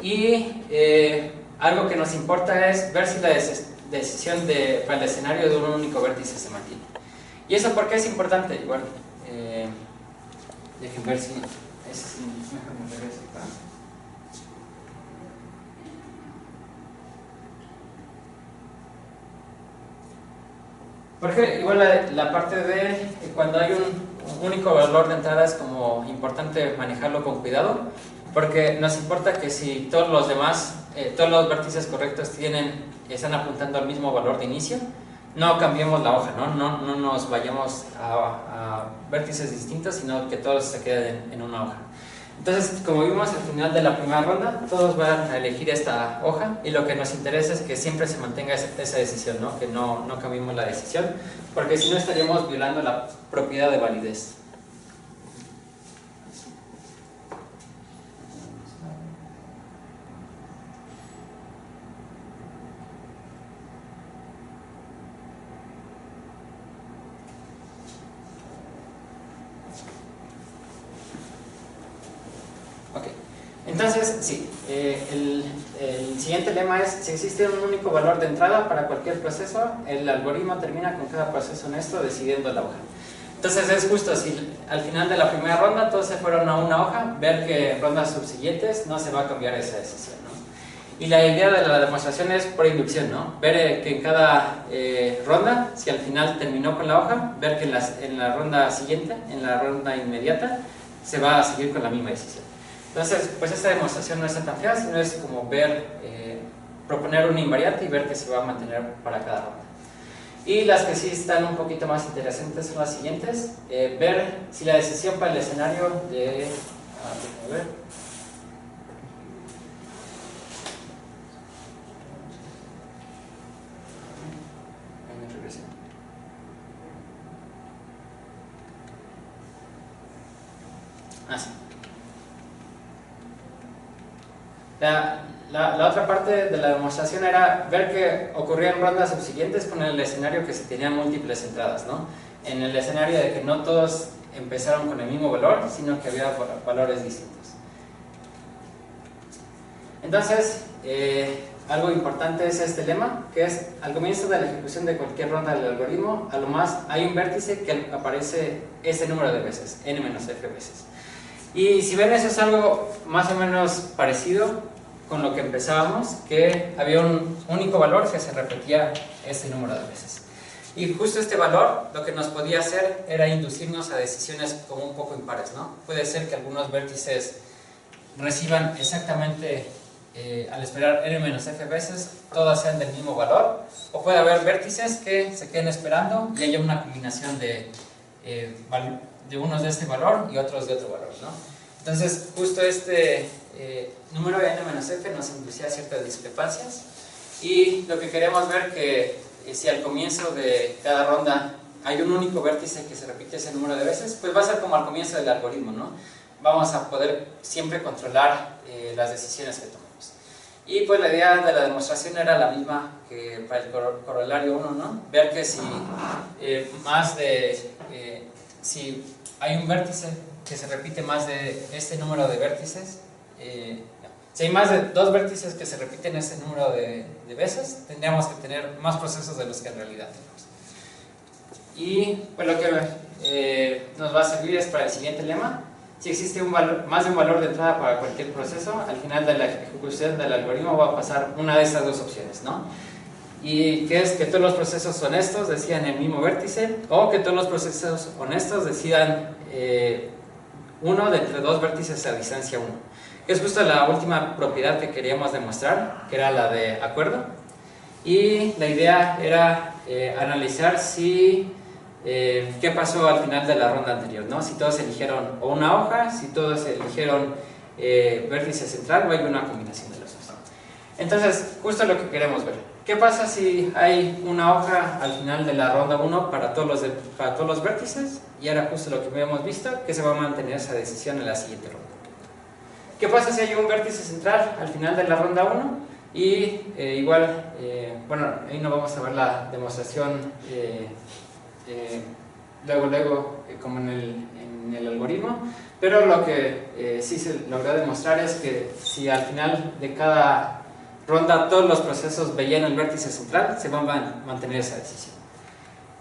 Y algo que nos importa es ver si la decisión para el escenario de un único vértice se mantiene. ¿Y eso por qué es importante? Bueno, dejen ver si... déjame ver eso acá. Porque igual la parte de cuando hay un único valor de entrada es como importante manejarlo con cuidado, porque nos importa que si todos los demás, todos los vértices correctos tienen están apuntando al mismo valor de inicio, no cambiemos la hoja, no nos vayamos a vértices distintos, sino que todos se queden en una hoja. Entonces, como vimos al final de la primera ronda, todos van a elegir esta hoja y lo que nos interesa es que siempre se mantenga esa decisión, ¿no? Que no cambiemos la decisión, porque si no estaríamos violando la propiedad de validez. Entonces, sí, el siguiente lema es: si existe un único valor de entrada para cualquier proceso, el algoritmo termina con cada proceso honesto decidiendo la hoja. Entonces es justo, si al final de la primera ronda todos se fueron a una hoja, ver que en rondas subsiguientes no se va a cambiar esa decisión, ¿no? Y la idea de la demostración es por inducción, ¿no? Ver que en cada ronda, si al final terminó con la hoja, ver que en la ronda siguiente, en la ronda inmediata, se va a seguir con la misma decisión. Entonces, pues esta demostración no es tan fea, sino es como ver, proponer una invariante y ver que se va a mantener para cada ronda. Y las que sí están un poquito más interesantes son las siguientes: ver si la decisión para el escenario de... a ver. Sí. La otra parte de la demostración era ver que ocurrían rondas subsiguientes con el escenario que se tenían múltiples entradas, ¿no? En el escenario de que no todos empezaron con el mismo valor, sino que había valores distintos. Entonces, algo importante es este lema, que es: al comienzo de la ejecución de cualquier ronda del algoritmo, a lo más hay un vértice que aparece ese número de veces, n-f veces. Y si ven, eso es algo más o menos parecido con lo que empezábamos, que había un único valor que se repetía ese número de veces. Y justo este valor lo que nos podía hacer era inducirnos a decisiones como un poco impares, ¿no? Puede ser que algunos vértices reciban exactamente, al esperar n-f veces, todas sean del mismo valor, o puede haber vértices que se queden esperando y haya una combinación de unos de este valor y otros de otro valor, ¿no? Entonces, justo este número de n-f nos inducía ciertas discrepancias, y lo que queremos ver que si al comienzo de cada ronda hay un único vértice que se repite ese número de veces, pues va a ser como al comienzo del algoritmo, ¿no? Vamos a poder siempre controlar las decisiones que tomemos. Y pues la idea de la demostración era la misma que para el corolario 1, ¿no? Ver que si si hay un vértice que se repite más de este número de vértices, si hay más de dos vértices que se repiten ese número de veces, tendríamos que tener más procesos de los que en realidad tenemos. Y pues lo que nos va a servir es para el siguiente lema: si existe más de un valor de entrada para cualquier proceso, al final de la ejecución del algoritmo va a pasar una de estas dos opciones, ¿no? Y que es que todos los procesos honestos decidan el mismo vértice, o que todos los procesos honestos decidan uno de entre dos vértices a distancia 1. Es justo la última propiedad que queríamos demostrar, que era la de acuerdo. Y la idea era analizar qué pasó al final de la ronda anterior, ¿no? Si todos eligieron o una hoja, si todos eligieron vértice central, o hay una combinación de los dos. Entonces, justo lo que queremos ver: ¿qué pasa si hay una hoja al final de la ronda 1 para todos los vértices? Y era justo lo que habíamos visto, que se va a mantener esa decisión en la siguiente ronda. ¿Qué pasa si hay un vértice central al final de la ronda 1? Y bueno, ahí no vamos a ver la demostración luego como en el algoritmo, pero lo que sí se logró demostrar es que si al final de cada ronda todos los procesos veían el vértice central, se va a mantener esa decisión.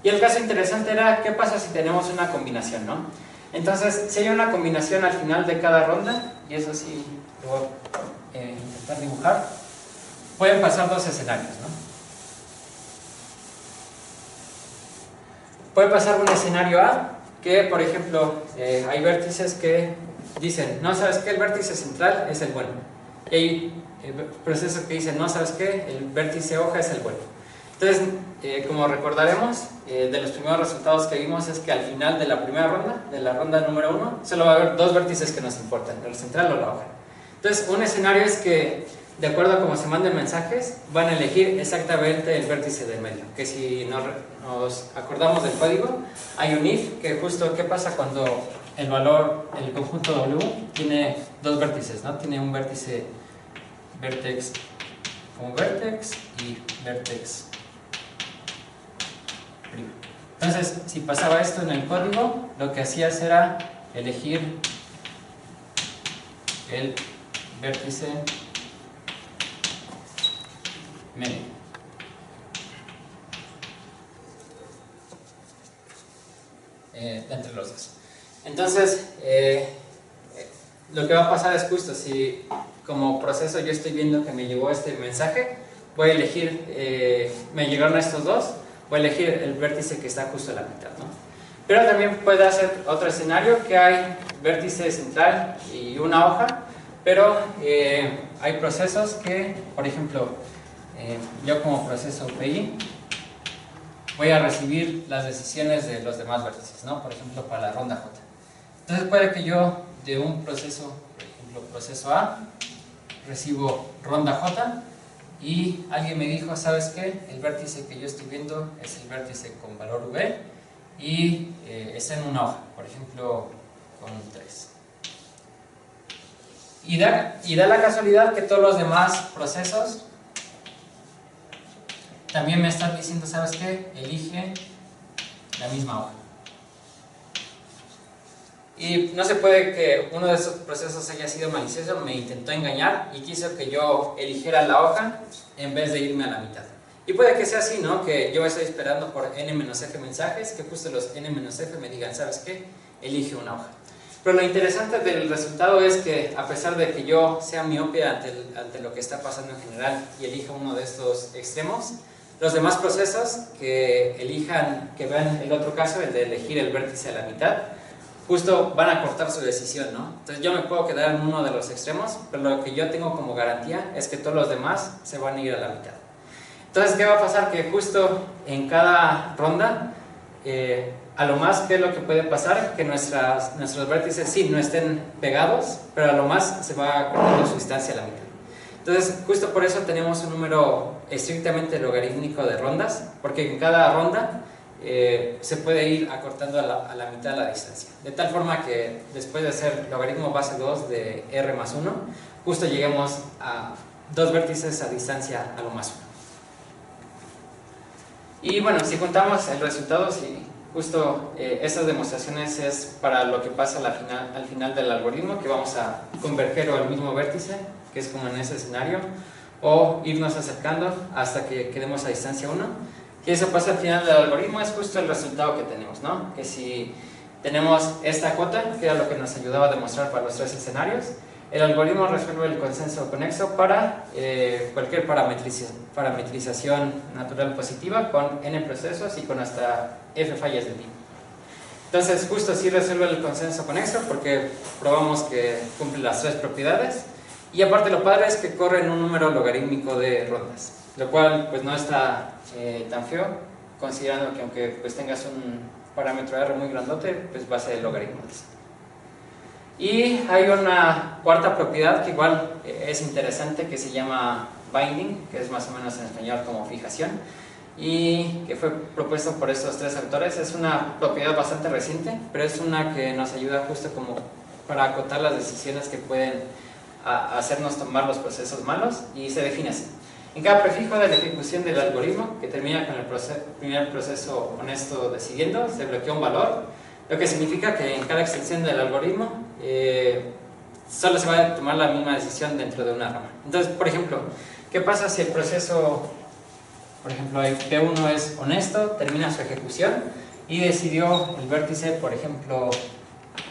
Y el caso interesante era: ¿qué pasa si tenemos una combinación, no? Entonces, si hay una combinación al final de cada ronda, y eso sí lo voy a intentar dibujar, pueden pasar dos escenarios, ¿no? Puede pasar un escenario A, que por ejemplo hay vértices que dicen: no, ¿sabes qué? El vértice central es el bueno. Y hay procesos que dicen, no, ¿sabes qué? El vértice hoja es el bueno. Entonces, como recordaremos, de los primeros resultados que vimos es que al final de la primera ronda, de la ronda número 1, solo va a haber dos vértices que nos importan, el central o la hoja. Entonces, un escenario es que, de acuerdo a cómo se manden mensajes, van a elegir exactamente el vértice del medio. Que si nos acordamos del código, hay un if, que justo, ¿qué pasa cuando el valor, el conjunto W, tiene dos vértices, ¿no? Tiene un vértice, vertex como vertex y vertex. Entonces, si pasaba esto en el código, lo que hacías era elegir el vértice medio. Entre los dos. Entonces, lo que va a pasar es justo, si como proceso yo estoy viendo que me llegó este mensaje, voy a elegir, me llegaron estos dos, voy a elegir el vértice que está justo a la mitad, ¿no? Pero también puede hacer otro escenario que hay vértice central y una hoja, pero hay procesos que, por ejemplo, yo como proceso PI voy a recibir las decisiones de los demás vértices, ¿no? Por ejemplo, para la ronda J. Entonces puede que yo de un proceso, por ejemplo, proceso A, recibo ronda J, y alguien me dijo, ¿sabes qué? El vértice que yo estoy viendo es el vértice con valor V y está en una hoja, por ejemplo, con un 3. Y da la casualidad que todos los demás procesos también me están diciendo, ¿sabes qué? Elige la misma hoja. Y no se puede que uno de esos procesos haya sido malicioso, me intentó engañar y quiso que yo eligiera la hoja en vez de irme a la mitad. Y puede que sea así, ¿no? Que yo estoy esperando por n-f mensajes, que justo los n-f me digan, ¿sabes qué? Elige una hoja. Pero lo interesante del resultado es que, a pesar de que yo sea miope ante lo que está pasando en general y elija uno de estos extremos, los demás procesos que elijan, que vean el otro caso, el de elegir el vértice a la mitad, justo van a cortar su decisión, ¿no? Entonces yo me puedo quedar en uno de los extremos, pero lo que yo tengo como garantía es que todos los demás se van a ir a la mitad. Entonces, ¿qué va a pasar? Que justo en cada ronda, a lo más, ¿qué es lo que puede pasar? Que nuestros vértices sí no estén pegados, pero a lo más se va cortando su distancia a la mitad. Entonces, justo por eso tenemos un número estrictamente logarítmico de rondas, porque en cada ronda se puede ir acortando a la mitad la distancia, de tal forma que después de hacer logaritmo base 2 de r más 1, justo lleguemos a dos vértices a distancia a lo más 1. Y bueno, si contamos el resultado, si justo estas demostraciones es para lo que pasa al final del algoritmo, que vamos a converger al mismo vértice, que es como en ese escenario, o irnos acercando hasta que quedemos a distancia 1. Y eso pasa al final del algoritmo, es justo el resultado que tenemos, ¿no? Que si tenemos esta cota, que era lo que nos ayudaba a demostrar para los tres escenarios, el algoritmo resuelve el consenso conexo para cualquier parametrización natural positiva con n procesos y con hasta f fallas de tiempo. Entonces, justo así resuelve el consenso conexo porque probamos que cumple las tres propiedades, y aparte lo padre es que corre en un número logarítmico de rondas, lo cual pues no está tan feo, considerando que aunque pues tengas un parámetro R muy grandote, pues va a ser el logaritmo de eso. Y hay una cuarta propiedad que igual es interesante, que se llama binding, que es más o menos en español como fijación, y que fue propuesto por estos tres autores. Es una propiedad bastante reciente, pero es una que nos ayuda justo como para acotar las decisiones que pueden hacernos tomar los procesos malos, y se define así. En cada prefijo de la ejecución del algoritmo, que termina con el primer proceso honesto decidiendo, se bloquea un valor, lo que significa que en cada extensión del algoritmo solo se va a tomar la misma decisión dentro de una rama. Entonces, por ejemplo, ¿qué pasa si el proceso, por ejemplo, P1 es honesto, termina su ejecución y decidió el vértice, por ejemplo,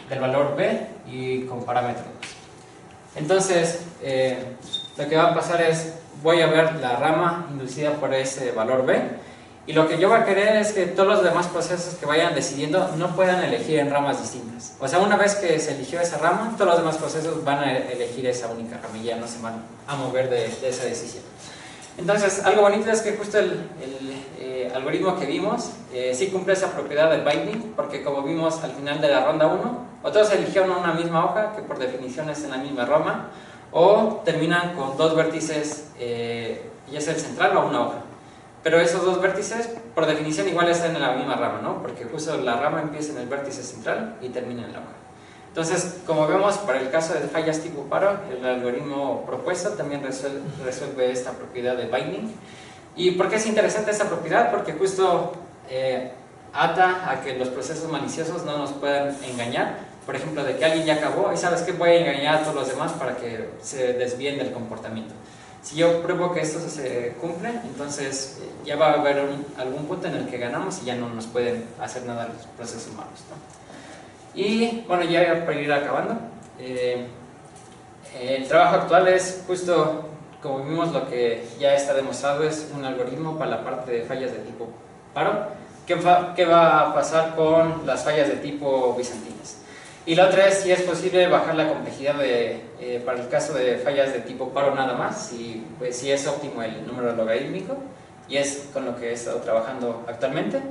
del valor B y con parámetro 2? Entonces, lo que va a pasar es, voy a ver la rama inducida por ese valor B, Y lo que yo voy a querer es que todos los demás procesos que vayan decidiendo no puedan elegir en ramas distintas. O sea, una vez que se eligió esa rama, todos los demás procesos van a elegir esa única rama y ya no se van a mover de esa decisión. Entonces, algo bonito es que justo el algoritmo que vimos sí cumple esa propiedad del binding, porque como vimos al final de la ronda 1, o todos eligieron una misma hoja, que por definición es en la misma rama, o terminan con dos vértices, ya sea el central o una hoja. Pero esos dos vértices, por definición, igual están en la misma rama, ¿no? Porque justo la rama empieza en el vértice central y termina en la hoja. Entonces, como vemos, para el caso de fallas tipo paro, el algoritmo propuesto también resuelve esta propiedad de binding. ¿Y por qué es interesante esta propiedad? Porque justo ata a que los procesos maliciosos no nos puedan engañar. Por ejemplo, de que alguien ya acabó y sabes que voy a engañar a todos los demás para que se desvíen del comportamiento. Si yo pruebo que esto se cumple, entonces ya va a haber algún punto en el que ganamos y ya no nos pueden hacer nada los procesos malos, ¿no? Y bueno, ya para ir acabando, el trabajo actual es justo, como vimos, lo que ya está demostrado es un algoritmo para la parte de fallas de tipo paro. ¿Qué va a pasar con las fallas de tipo bizantinas? Y la otra es si es posible bajar la complejidad para el caso de fallas de tipo paro nada más, pues, si es óptimo el número logarítmico, y es con lo que he estado trabajando actualmente.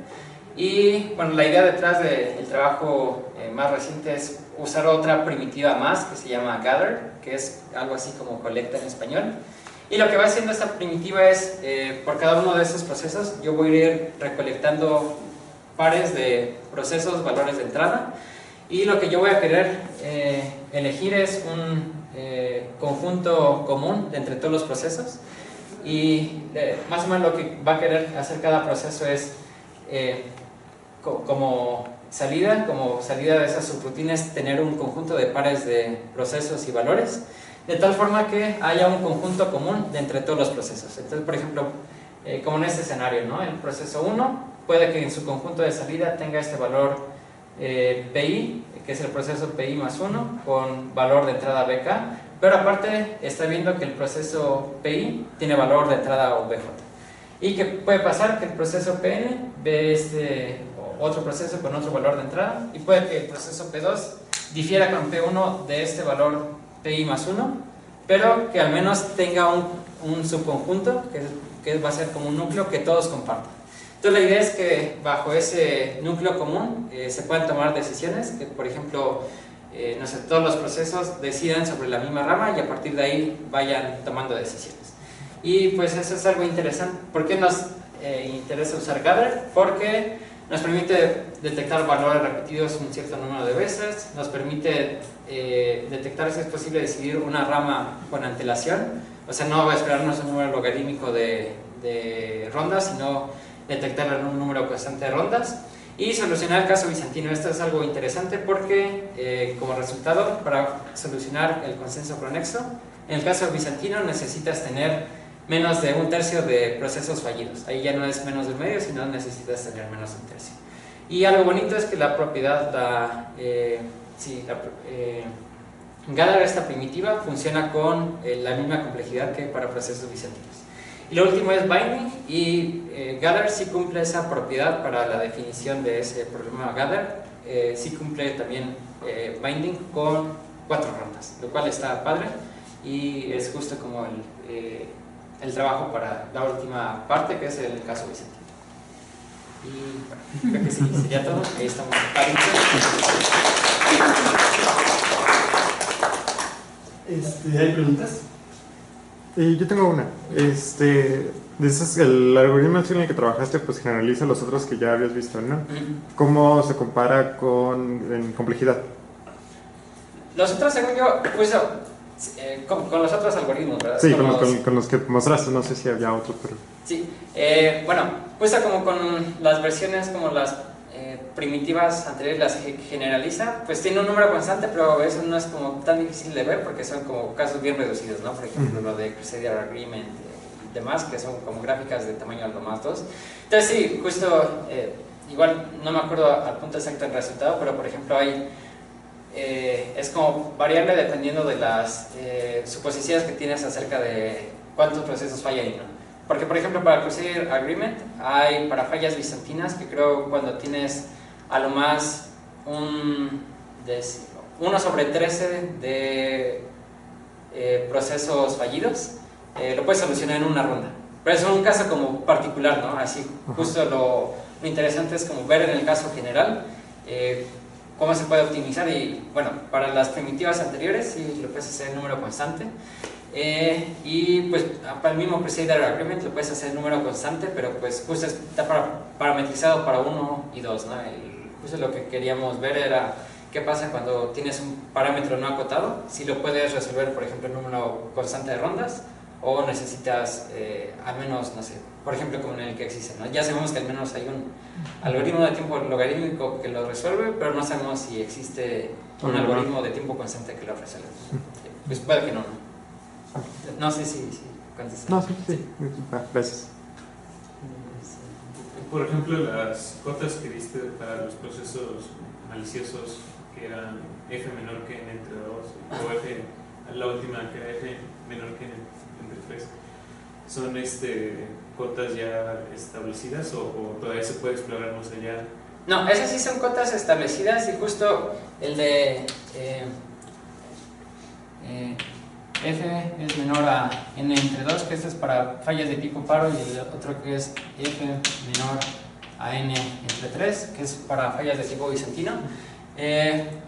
Y bueno, la idea detrás del trabajo más reciente es usar otra primitiva más que se llama gather, que es algo así como colecta en español. Y lo que va haciendo esta primitiva es, por cada uno de estos procesos, yo voy a ir recolectando pares de procesos, valores de entrada, y lo que yo voy a querer elegir es un conjunto común de entre todos los procesos, y más o menos lo que va a querer hacer cada proceso es como salida de esas subrutinas, tener un conjunto de pares de procesos y valores, de tal forma que haya un conjunto común de entre todos los procesos. Entonces, por ejemplo, como en este escenario, ¿no? El proceso 1 puede que en su conjunto de salida tenga este valor PI, que es el proceso PI más 1, con valor de entrada BK, pero aparte está viendo que el proceso PI tiene valor de entrada OBJ. Y que puede pasar que el proceso PN ve otro proceso con otro valor de entrada, y puede que el proceso P2 difiera con P1 de este valor PI más 1, pero que al menos tenga un subconjunto que va a ser como un núcleo que todos compartan. Entonces la idea es que bajo ese núcleo común se puedan tomar decisiones, que por ejemplo, no sé, todos los procesos decidan sobre la misma rama y a partir de ahí vayan tomando decisiones. Y pues eso es algo interesante. ¿Por qué nos interesa usar gather? Porque nos permite detectar valores repetidos un cierto número de veces, nos permite detectar si es posible decidir una rama con antelación, o sea, no va a esperarnos un número logarítmico de rondas, sino detectar un número constante de rondas, y solucionar el caso bizantino. Esto es algo interesante porque como resultado, para solucionar el consenso conexo, en el caso bizantino necesitas tener menos de un tercio de procesos fallidos. Ahí ya no es menos del medio, sino necesitas tener menos de un tercio. Y algo bonito es que la propiedad, gather, esta primitiva, funciona con la misma complejidad que para procesos bizantinos. Y lo último es binding, y gather sí cumple esa propiedad para la definición de ese problema gather. Sí cumple también binding con 4 rondas, lo cual está padre y es justo como el trabajo para la última parte, que es el caso bizantino. Y bueno, creo que sí, sería todo. Ahí estamos. ¿Hay preguntas? Yo tengo una. Dices el algoritmo en el que trabajaste pues generaliza los otros que ya habías visto, ¿no? ¿Cómo se compara en complejidad? Los otros, según yo, pues con los otros algoritmos, ¿verdad? Sí, con los que mostraste, no sé si había otros, pero... Sí, bueno, pues como con las versiones, como las primitivas anteriores, las generaliza, pues tiene un número constante, pero eso no es como tan difícil de ver porque son como casos bien reducidos, ¿no? Por ejemplo, lo de Crusader Agreement y demás, que son como gráficas de tamaño algo más 2. Entonces sí, justo, igual no me acuerdo al punto exacto del resultado, pero por ejemplo hay... es como variable dependiendo de las suposiciones que tienes acerca de cuántos procesos fallan y no. Porque, por ejemplo, para Cross-Site Agreement hay para fallas bizantinas que creo cuando tienes a lo más 1 sobre 13 de procesos fallidos, lo puedes solucionar en una ronda. Pero es un caso como particular, ¿no? Así, justo lo interesante es como ver en el caso general cómo se puede optimizar. Y bueno, para las primitivas anteriores sí lo puedes hacer en número constante. Y pues para el mismo Cross-Site Agreement lo puedes hacer en número constante, pero pues justo está parametrizado para 1 y 2, ¿no? Justo lo que queríamos ver era qué pasa cuando tienes un parámetro no acotado, si lo puedes resolver, por ejemplo, en número constante de rondas, o necesitas al menos, no sé, por ejemplo, como en el que existe, ¿no? Ya sabemos que al menos hay un algoritmo de tiempo logarítmico que lo resuelve, pero no sabemos si existe un algoritmo de tiempo constante que lo resuelve. Pues puede que no. No sé si contestas. No, sí. Gracias. Por ejemplo, las cotas que diste para los procesos maliciosos, que eran F menor que n entre 2, o F, la última que era F menor que n entre 3, ¿son cotas ya establecidas o todavía se puede explorar más allá? No, esas sí son cotas establecidas, y justo el de F es menor a n entre 2, que este es para fallas de tipo paro, y el otro que es F menor a n entre 3, que es para fallas de tipo bizantino.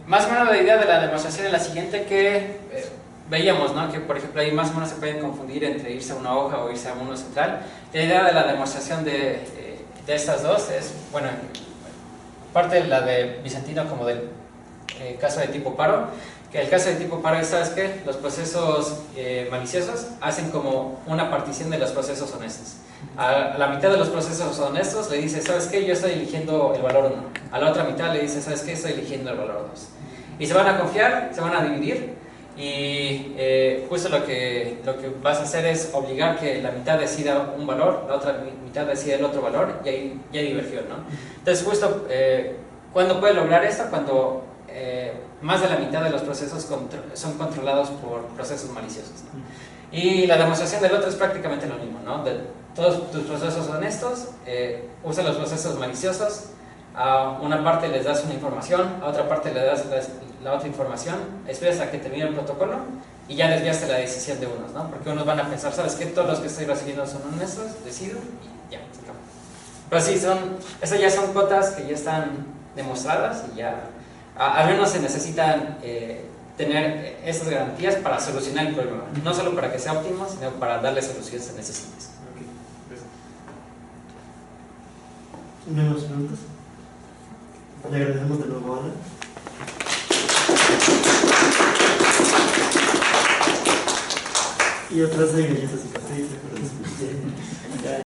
Más o menos la idea de la demostración es la siguiente, que veíamos, ¿no? Que por ejemplo ahí más o menos se pueden confundir entre irse a una hoja o irse a uno central. La idea de la demostración de estas dos es, bueno, parte de la de bizantino como del caso de tipo paro, que el caso de tipo paro es, ¿sabes qué? Los procesos maliciosos hacen como una partición de los procesos honestos. A la mitad de los procesos honestos le dice, ¿sabes qué? Yo estoy eligiendo el valor 1. A la otra mitad le dice, ¿sabes qué? Estoy eligiendo el valor 2. Y se van a confiar, se van a dividir, y justo lo que vas a hacer es obligar que la mitad decida un valor, la otra mitad decida el otro valor, y ahí ya divergió, ¿no? Entonces justo, ¿cuándo puede lograr esto? Cuando más de la mitad de los procesos son controlados por procesos maliciosos, ¿no? Y la demostración del otro es prácticamente lo mismo, ¿no? De todos tus procesos honestos, usa los procesos maliciosos, a una parte les das una información, a otra parte le das la otra información, esperas a que termine el protocolo y ya desviaste la decisión de unos, ¿no? Porque unos van a pensar, ¿sabes qué? Todos los que estoy recibiendo son honestos, decido y ya, se acabó. Pero sí, esas ya son cotas que ya están demostradas, y ya al menos se necesitan tener esas garantías para solucionar el problema, no solo para que sea óptimo, sino para darle soluciones a necesites. ¿No hay más preguntas? Le agradecemos de nuevo a Ana. Y atrás hay galletas y café.